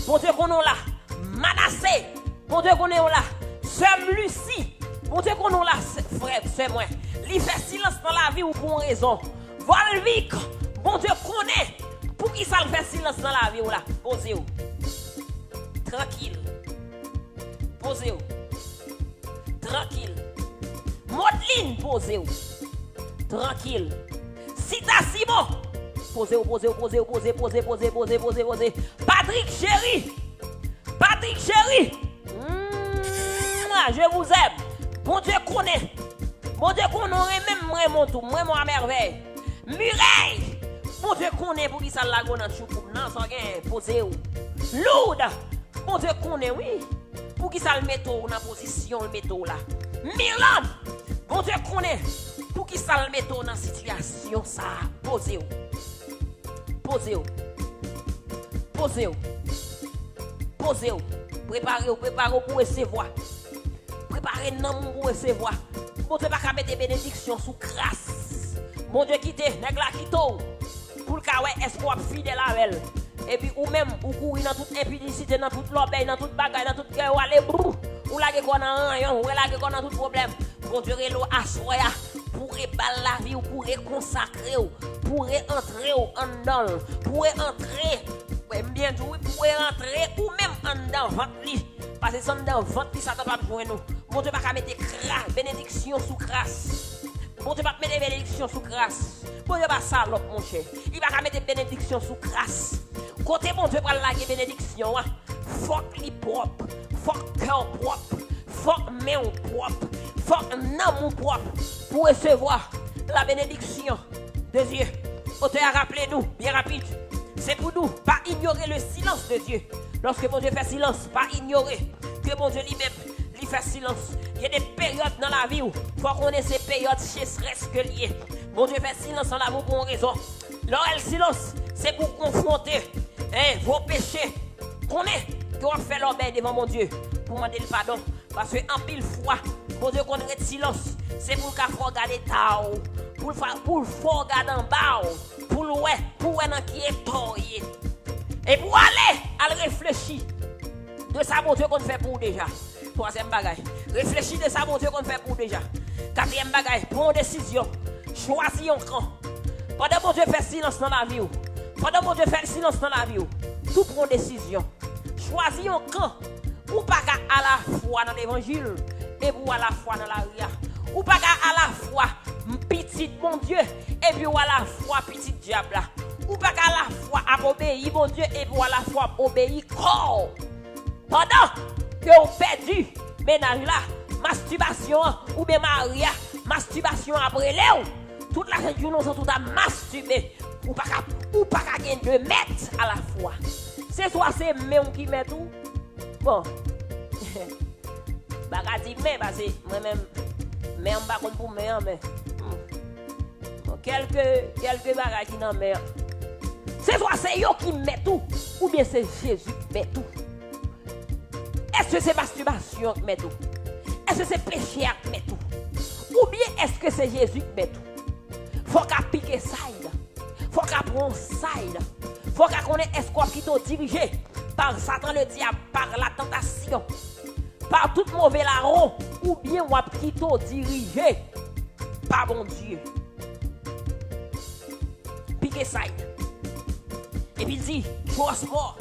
Bon Dieu connaît où là? Manassé. Bon Dieu connaît où là? Sœur Lucie. Bon Dieu connaît où là? Frère, c'est moi. vie ou pour une raison. Volvic, bon Dieu connaît. Pour qui ça le fait silence dans la vie ou là? Posez-vous. Tranquille. Posez-vous. Tranquille. Modeline, posez-vous. Tranquille. Sita Simon. Posez-vous. Patrick Chéri. Je vous aime. Bon Dieu connaît. Bon Dieu connaît même moi tout. Moi à merveille. Mireille. Bon Dieu connaît pour qui ça la go dans choukou. Non, ça gain. Posez-vous. Lourdes. Bon Dieu connaît, oui. Pour qui ça le mettre dans position le mettre là. Mirland. Bon Dieu connaît. Pour qui ça le mettre dans situation ça. Posez-vous. Préparez-vous pour recevoir. Préparez-vous pour recevoir. Bon Dieu pas mettre des bénédictions sous grâce. Bon Dieu quitte, nèg la quitte pour le cas est-ce qu'on fidèle à elle. Et puis ou même ou courir dans toute impudicité, dans toute l'obéi, dans toute bagaille, dans toute guerre, ou aller ou la qu'on a rien, ou la qu'on a tout problème. Bon Dieu relo assoya pour réparer la vie ou pour réconsacrer ou pour rentrer en dedans, pour entrer bien joué pour rentrer ou même en dedans ventre parce que sans dedans ventre ça t'a pas besoin nous. Bon Dieu pas mettre bénédiction sous grâce. Bon Dieu pas mettre bénédiction sous grâce. Bon Dieu pas salope mon cher. Il va mettre bénédiction sous grâce. Côté bon Dieu pas la bénédiction. Fuck li propre, fuck cœur propre, fuck main propre, fuck nom propre pour recevoir la bénédiction de Dieu. Auteur rappelez-nous bien rapide. C'est pour nous, pas ignorer le silence de Dieu. Lorsque bon Dieu fait silence, pas ignorer que bon Dieu lui-même, lui fait silence. Il y a des périodes dans la vie où il faut qu'on ait ces périodes chez stress que lié. Bon Dieu fait silence en l'amour pour une raison. L'oreille silence, c'est pour confronter vos péchés. Qu'on est, que on fait l'obéi devant mon Dieu, pour demander le pardon. Parce que en pile fois, bon Dieu qu'on ait silence, c'est pour qu'il faut regarder tao, pour le regarder en bas. Pour le dans qui est toyé. Et pour aller à réfléchir de ça, mon Dieu, qu'on fait pour déjà. Troisième bagaille. Réfléchir de ça, mon Dieu, qu'on fait pour déjà. Quatrième bagaille. Prends une décision. Choisis un camp. Pendant que mon Dieu fait silence dans la vie. Pendant que mon Dieu fait silence dans la vie. Tout prend décision. Choisis un camp. Ou pas à la fois dans l'évangile. Et pour à la fois dans la ria. Ou pas à la fois petit mon Dieu et puis à la fois petit diable. Ou pas à la fois à obéir mon Dieu et puis à la fois obéir corps. Pendant que vous perdu ménage là, masturbation ou bien Maria, masturbation après Léo, toute la journée nous sommes tout à masturber. Ou pas gagner 2 mètres à la fois. C'est soit c'est même qui met tout. Bon. Bagadi mais parce que moi-même mais on pas pour mais quelques bagages qui n'en mer. C'est soit c'est yo qui met tout ou bien c'est Jésus qui met tout. Est-ce que c'est masturbation qui met tout? Est-ce que c'est péché qui met tout? Ou bien est-ce que c'est Jésus qui met tout? Faut qu'à piquer side. Faut qu'à prendre side. Faut qu'à connaître escroc qui t'a dirigé par Satan le diable, par la tentation, par tout mauvais larron, ou bien qui t'a dirigé par mon Dieu. Piquez side. Et puis il dit, chose mort,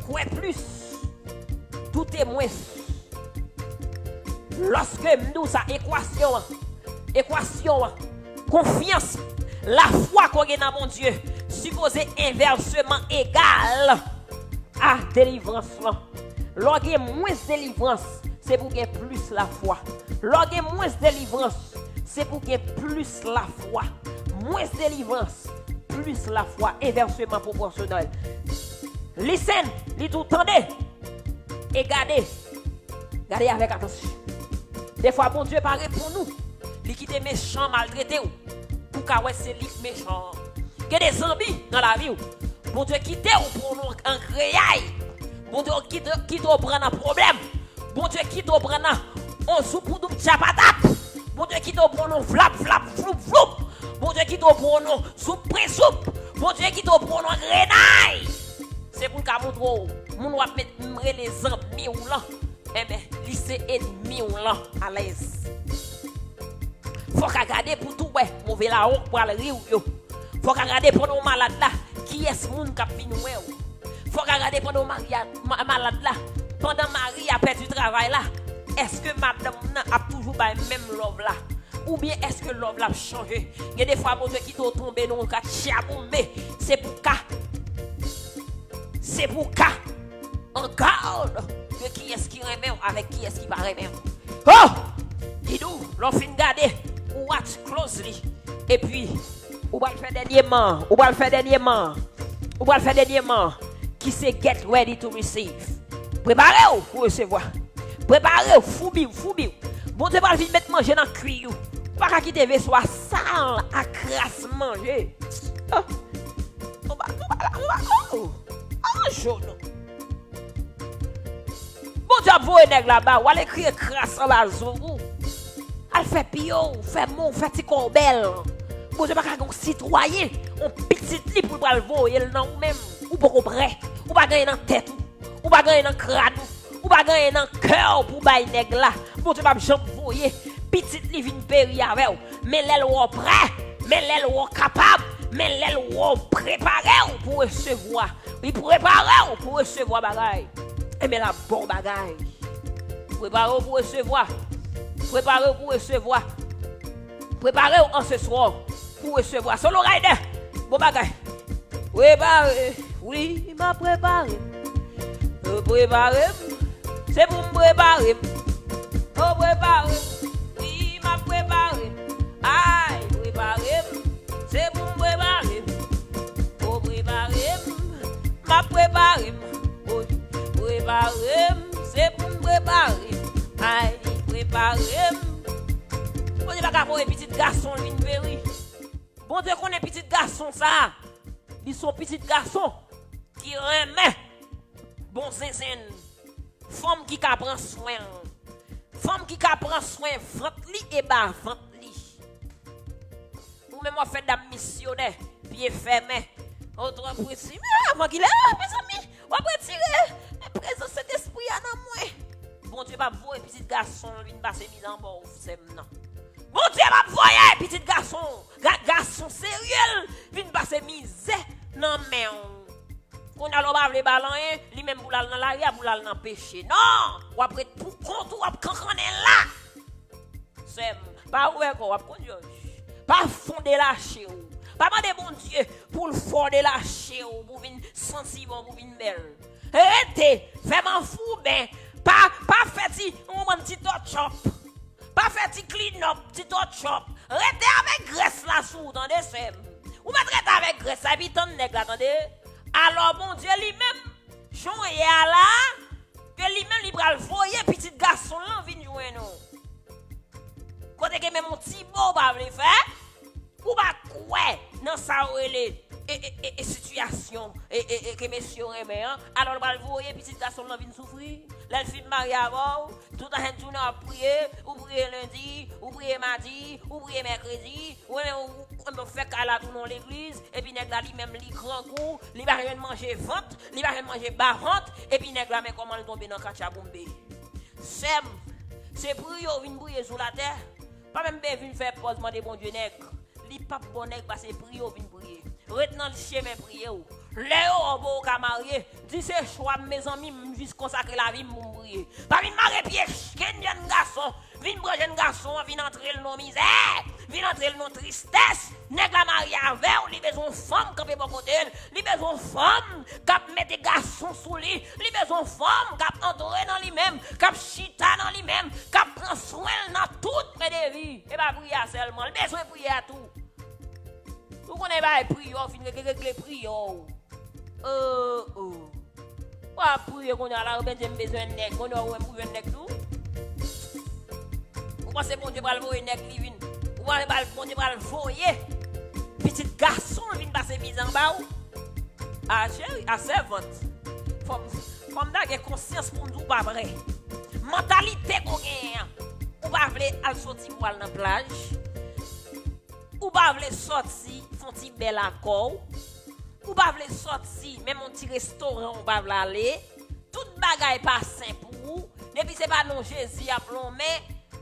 quoi plus, tout est moins. Lorsque nous sa équation, confiance, la foi qu'on a dans mon Dieu, supposé inversement égal à délivrance. Lorsque moins délivrance, c'est pour qu'il y ait plus la foi. Lorsque moins délivrance, c'est pour qu'il y ait plus la foi. Moins délivrance, plus la foi, inversement proportionnel. Listen, li tout tendez et gardez avec attention. Des fois, bon Dieu paraît pour nous. Il quitte méchant, maltraité ou pour qu'à c'est lui méchant. Il y a des zombies dans la vie. Bon Dieu quitte ou pour nous en créaille. Bon Dieu quitte ou prendre un problème. Bon Dieu quitte ou prendre un soupe ou du chapatat. Bon Dieu quitte ou prendre un flap, floup, floup. Bon Dieu quitte ou prendre un soupe, pré-soupe. Bon Dieu quitte ou prendre un grenaille. C'est pour qu'à montrer, mon va mettre les amis là. Eh bien, lycée ennemi là à l'aise. Faut Faut qu'à garder pour tout ouais, mauvais la honte pour aller rire yo. Faut qu'à garder pour nos malades là, qui est-ce moun qui vient nous ouais. Faut qu'à garder pour nos malades là, pendant Marie a perdu travail là. Est-ce que madame a toujours pas même love là? Ou bien est-ce que love l'a changé? Il y a des fois mon Dieu qui t'ont tombé dans le cas chiaboumé. C'est pour cas. C'est pour cas. En garde de qui est-ce qui remet avec qui est-ce qui va remettre. Oh! Dis-nous, l'on fin garder, ou watch closely. Et puis, ou va le faire dernièrement, ou va le faire dernièrement, ou va le faire dernièrement. Qui c'est get ready to receive? Préparez-vous pour recevoir. Préparez-vous, foubi. Bon Dieu va venir mettre manger dans le cuir. Pas qu'à quitter vaisseau sale, à crasse manger. Oh! On va chaud. Bon Dieu vous un nèg là-bas, ou aller écrire crasse en la zone. Elle fait pio, fait mon, fait ti corbel. Bon Dieu pas qu'un citoyen, on petit li pour le voyer non même ou pas prêt, ou pas gagner dans tête ou pas gagner dans crâne ou pas gagner dans cœur pour bailler nèg là. Bon Dieu pas jambe voyer, petit li vinn péri avec mais l'aile ou prêt, mais l'aile ou capable, mais l'aile ou préparé pour recevoir. Oui, préparé pour recevoir bagaille. Et mais la bonne bagaille. Préparez-vous pour recevoir. Préparez-vous pour recevoir. Préparez-vous en ce soir pour recevoir. Solo rider. Bon bagaille. Préparez. Oui, il m'a préparé. Préparez. C'est pour me préparer. Oh, préparez. Oui, il m'a préparé. Aïe, préparez. C'est pour me préparer. Oh, préparez. M'a préparé. Préparer, c'est pour me préparer. Aïe, préparer. Bon Dieu, pas pour un petit garçon, lui, une péri. Bon Dieu, qu'on est petit garçon, ça. Ils sont petits garçons qui remet bon zinzin. Femme qui prend soin. Femme qui prend soin, vente-li et bas, vente-li. Ou même, on fait des missionnaires, pieds fermés. Autre précis, mais avant qu'il ait, mes amis, on va retirer la présence de cet esprit en moi. Bon Dieu, va voir un petit garçon, lui, ne pas se mise en bord, c'est non. Bon Dieu, va voir un petit garçon, garçon sérieux, lui, ne pas se mise, non, mais on a l'obave les ballons, lui-même, pour l'aller dans l'arrière, pour l'aller dans le péché. Non, ou après, pour compte, ou après, quand on est là, c'est pas ouvert, ou après, pas fonder la chez vous. Pas demander bon Dieu pour le fonder la chez vous, pour venir sensible, pour venir belle. Arrêtez, fais-moi fou, ben, pas faire un petit chop, pas faire petit clean up, petit chop. Arrêtez avec graisse là sous, attendez, c'est. Vous mettez avec graisse, ça puis tant de nègres, attendez. Alors, bon Dieu, lui-même, Jean est là, que lui-même, il va le voyer, petit garçon là, vient jouer nous. Quand que même mon petit beau va le faire, ou pas quoi, dans sa et situation, et que messieurs aiment, alors, il va le voyer, petit garçon là, vient souffrir. Là, le film marié avant, tout en journée à prier, ou prier lundi, ou prier mardi, ou prier mercredi, ou on fait qu'à la dans l'église, et puis nèg là lui-même li grand goût, il va rien manger vente, il va rien manger bas vente, et puis nèg là mais comment il tombe dans kacha bombe. C'est prier vinn prier sur la terre, pas même bien vinn faire pause demander bon Dieu nèg, li pas bon nèg parce que prier vinn prier. Retenant le chemin prier ou. Léo beau ka marié, dit c'est choix mes amis, juste consacrer la vie pour prier. Pas vinn marier pied, ken jeune garçon, vinn prendre jeune garçon, vinn entrer le non misère, vinn entrer le non tristesse. Nèg la marié avec, li besoin femme camper bon côté, li besoin femme cap mettre garçon sous lui, li besoin femme cap entrer dans lui-même, cap chita dans lui-même, cap prend soin dans toute près de vie. Et pas prier seulement, il besoin prier à tout. Vous connaissez pas les prières, fin régler prières. Pas prier qu'on a là, ben j'ai besoin de nèg, on a ou besoin de nèg tout. Vous pensez bon Dieu va le voyer nèg li vinn. Vous pensez bon Dieu va le voyer. Petit garçon vinn passer mise en bas. Ah chérie, à servante. Femme da gen conscience pour nous pas vrai. Mentalité qu'on gagne. Ou pas vle al sorti pour aller dans plage. Ou pas vle sorti font ti bel accord. Ou pas vle sorti même un petit restaurant ou pas vle aller. Toute bagaille pas sain pour vous. Depuis c'est pas non Jésus a plombé.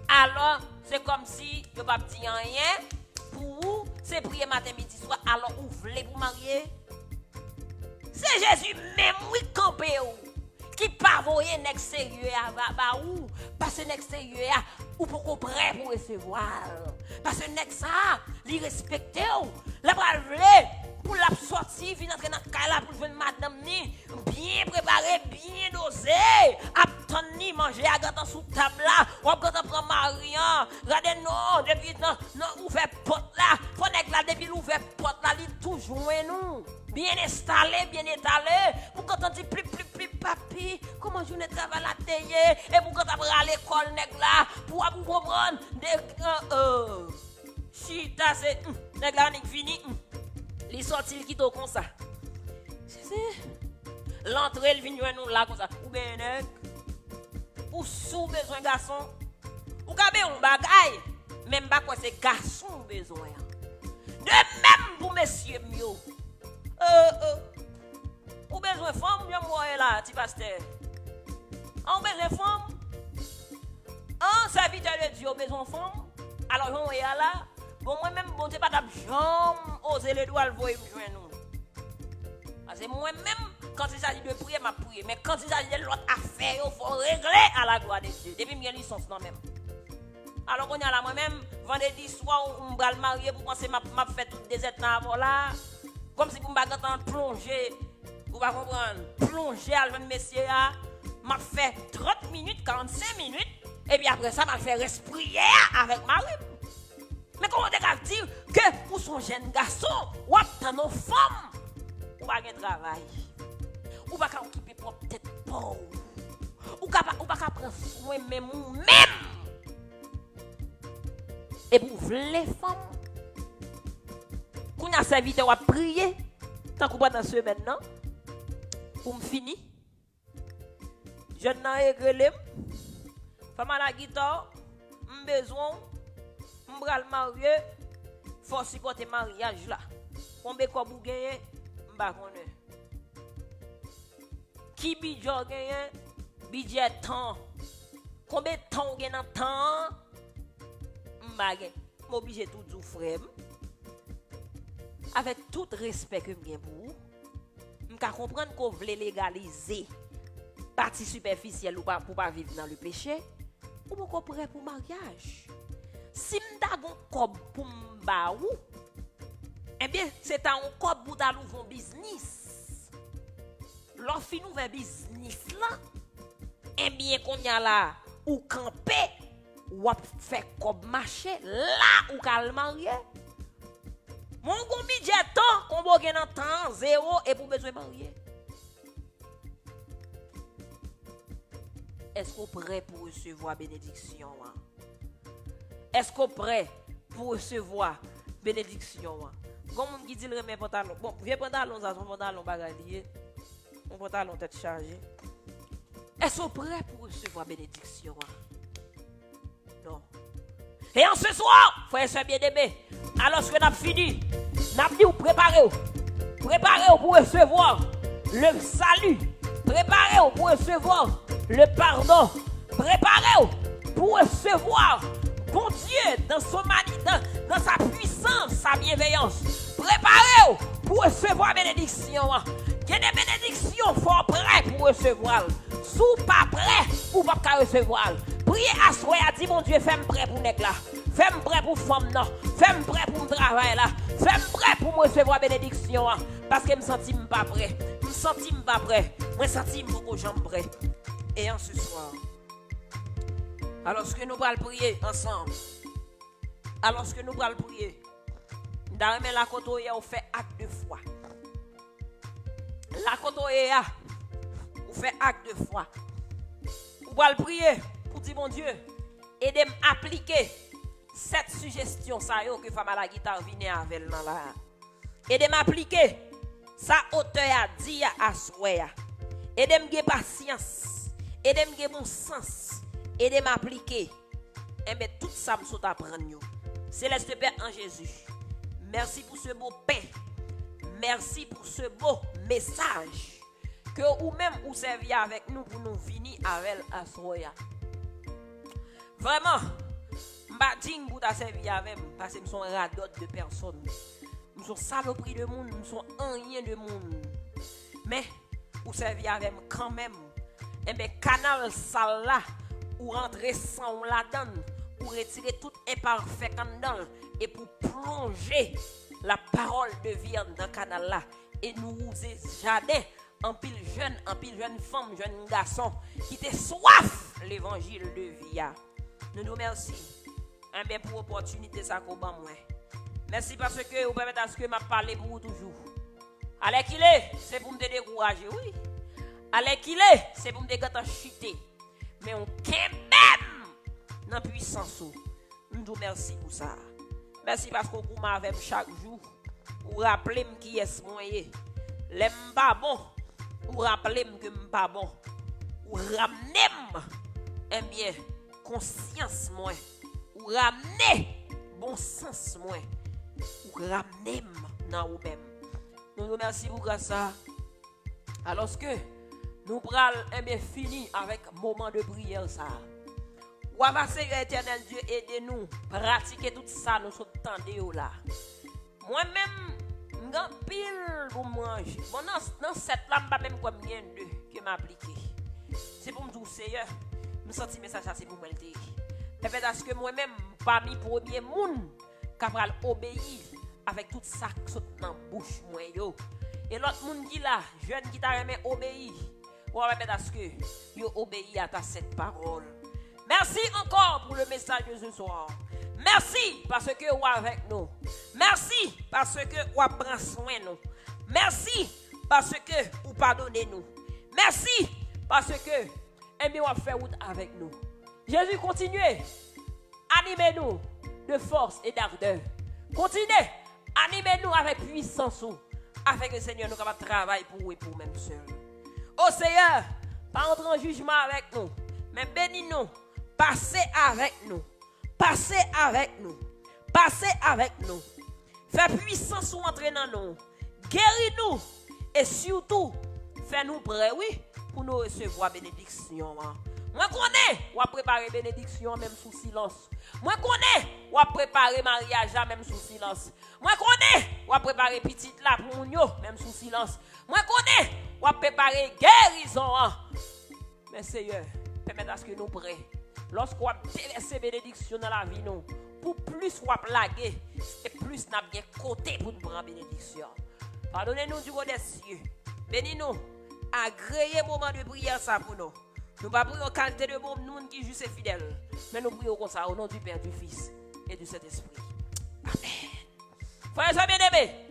Alors c'est comme si yo pas dit rien pour vous, c'est prier matin midi soir alors vous voulez vous marier. C'est Jésus même oui campé qui pas voyer nek sérieux à ou parce que nek sérieux ou pour prêt pour recevoir parce que nek ça li respecter la pral pour la sortir venir entrer dans la pour venir madame ni bien préparé bien dosé attendre ni manger à gâteau sous table là ou gâteau prend Marian regardez non depuis non ouvert porte là faut nek là depuis l'ouvert porte là li toujours nous bien installé bien étalé pour quand on dit plus papi comment journée travail la télé et pour quand on à l'école nek là pour vous comprendre chita c'est nek là on fini les sorties qui comme ça. C'est l'entrée elle vient nous là comme ça. Ou bien nèg ou sous besoin garçon. Ou gabe on bagaille même pas quoi c'est garçon besoin. De même pour messieurs mieux. Ou besoin femme bien moi là petit pasteur. On besoin femme. En serviteur de Dieu besoin femme. Alors on est là. Bon, moi-même, bon, c'est pas d'abjam, oser les doigts, le voyer me joindre nous. Parce que moi-même, quand il s'agit de prier, ma prier. Mais quand il s'agit de l'autre affaire, il faut régler à la gloire de Dieu. Depuis que j'ai licence, non même. Alors, on y a là, moi-même, vendredi soir, on va le marier pour penser, m'a fait toutes des étapes, voilà. Comme si vous m'avez plonger, vous va comprendre, plonger à le messieurs, m'a fait 30 minutes, 45 minutes, et puis après ça, m'a fait respirer avec Marie. Mais comment on dire que pour son jeune garçon, ou dans nos femmes, ou pas de travail, ou pas occuper propre tête pauvre, ou pas prendre soin même et pour les femmes, qu'on a serviteur à prier, tant qu'on va dans ce maintenant, pour me finir, je n'ai pas de femme à la guitare, besoin. M'bral marié, faut supporter mariage là. Combien quoi vous gagnez, m'ba connaît. Qui budget gagne, budget temps. Combien de temps vous gagnez dans temps, m'ba gagne. M'oblige tout du frère. Avec tout respect que m'gagne pour vous, m'ka comprendre qu'on veut légaliser partie superficielle ou pas pour pas vivre dans le péché, ou pas prêt pour mariage. Si m'ta gon kob pour m'ba ou, eh bien, c'est un kob pour ta un business. Lorsque nous faisons business là, eh bien, qu'on y a là, ou camper, ou fait kob marché, là, ou kal marié. Mon gon budget temps, qu'on va gagner temps, zéro, et pour besoin marier. Est-ce qu'on est prêt pour recevoir bénédiction? Est-ce qu'on est prêt pour recevoir bénédiction? Comme on dit le remet pantalon. Bon, viens pantalon, ça son pantalon bagalier. Mon pantalon tête chargée. Est-ce qu'on est prêt pour recevoir bénédiction? Non. Et en ce soir, frère et bien aimé, alors que nous avons fini, nous avons dit préparez-vous. Préparez-vous pour recevoir le salut. Préparez-vous pour recevoir le pardon. Préparez-vous pour recevoir bon Dieu dans sa puissance, sa bienveillance. Préparez-vous pour recevoir la bénédiction. Il y a des bénédictions, il faut prêt pour recevoir. Si vous pas prêt, vous ne pouvez pas recevoir. Priez à soi et dit mon Dieu, fais-moi prêt pour nèg là. Fais-moi prêt pour femme là. Fais-moi prêt pour me travailler là. Fais-moi prêt pour me recevoir la bénédiction. Parce que je me sens pas prêt. Je me sens pas prêt. Je me sens beaucoup jambes prêt. Et en ce soir, alors que nous allons prier ensemble, alors que nous allons prier, dans la côte on fait acte de foi. La côte on fait acte de foi. Vous allez prier pour dire mon Dieu, aidez-moi à appliquer cette suggestion ça yo que femme à la guitare vient avec dans là. Aidez-moi à appliquer ça auteur a dit à souhait. Aidez-moi à patience. Aidez-moi à bon sens. Aidez-moi à appliquer. Et bien tout ça me saute à prendre. Céleste Père en Jésus. Merci pour ce beau pain. Merci pour ce beau message. Que ou même vous serviez avec nous pour nous finir avec Asroya. Vraiment, digne pour ta servir avec moi parce que nous sommes radotes de personnes. Nous sommes saloperies de monde, nous sommes rien de monde. Mais pour servir avec moi quand même. Et bien, canal sale là, ou rentrer sans la donne, pour retirer tout imparfait dedans et pour plonger la parole de vie dans le canal là et nous user jardin en pile jeune femme, jeune garçon qui te soif l'évangile de vie. Nous nous remercions pour l'opportunité ça qu'on moi. Merci parce que vous permettez à ce que m'a parlé pour vous toujours. Allez qu'il est, c'est pour me décourager, oui. Allez qu'il est, c'est pour me dégager chuter. Mais on quand même dans puissance. Nous vous remercions pour ça. Merci parce que vous m'avez chaque jour. Vous rappelez qui est moyen. L'aime pas bon. Vous rappelez que je pas bon. Vous ramenez eh bien conscience moi. Vous ramenez bon sens moi. Vous ramenez dans vous-même. Nous vous remercions pour ça. Alors que nous prenons eh bien fini avec moment de prière ça. Ou va Seigneur éternel Dieu aidez-nous pratiquer tout ça nous sommes tendez là. Moi-même m'gan pile pour manger. Bon dans cette lampe pas même comme bien deux que m'appliquer. C'est pour me dire Seigneur, me senti message ça c'est pour moi le dire. Parce que moi-même parmi premier monde capable obéir avec tout ça qui saute dans bouche moi yo. Et l'autre monde qui là, jeune qui t'a aimé obéir. Ou parce que yo obéi à ta cette parole. Merci encore pour le message de ce soir. Merci parce que vous êtes avec nous. Merci parce que vous prenez soin de nous. Merci parce que vous pardonnez nous. Merci parce que vous fait route avec nous. Jésus, continuez. Animez-nous de force et d'ardeur. Continuez. Animez-nous avec puissance. Afin que le Seigneur nous capable de travailler pour vous et pour nous-mêmes seuls. Oh Seigneur, pas entrer en jugement avec nous, mais bénis-nous. Passez avec nous. Passez avec nous. Passez avec nous. Fais puissance ou entrer dans nous. Guéris-nous. Et surtout, fais-nous prêts, oui, pour nous recevoir bénédiction. Moi connais, ou à préparer bénédiction même sous silence. Moi connais, ou à préparer mariage même sous silence. Moi connais, ou à préparer petite là pour mon yo même sous silence. Moi connais, ou à préparer guérison. Mais Seigneur, permettez à ce que nous prêts. Lorsqu'on a déversé bénédiction dans la vie, nous, pour plus on a plagué, et plus on a bien côté pour nous prendre bénédiction. Pardonnez-nous du haut des cieux. Bénis-nous. Agréez moment de prière ça pour nous. Nous ne pas prions en qualité de bon monde qui juste fidèle. Mais nous prions comme ça au nom du Père, du Fils et du Saint-Esprit. Amen. Frères et bien-aimés,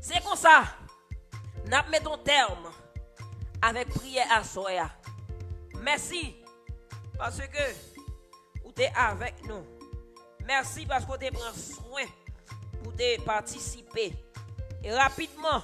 c'est comme ça. Nous mettons terme avec prière à Soya. Merci. Parce que vous êtes avec nous. Merci parce que vous avez pris soin pour participer. Et rapidement,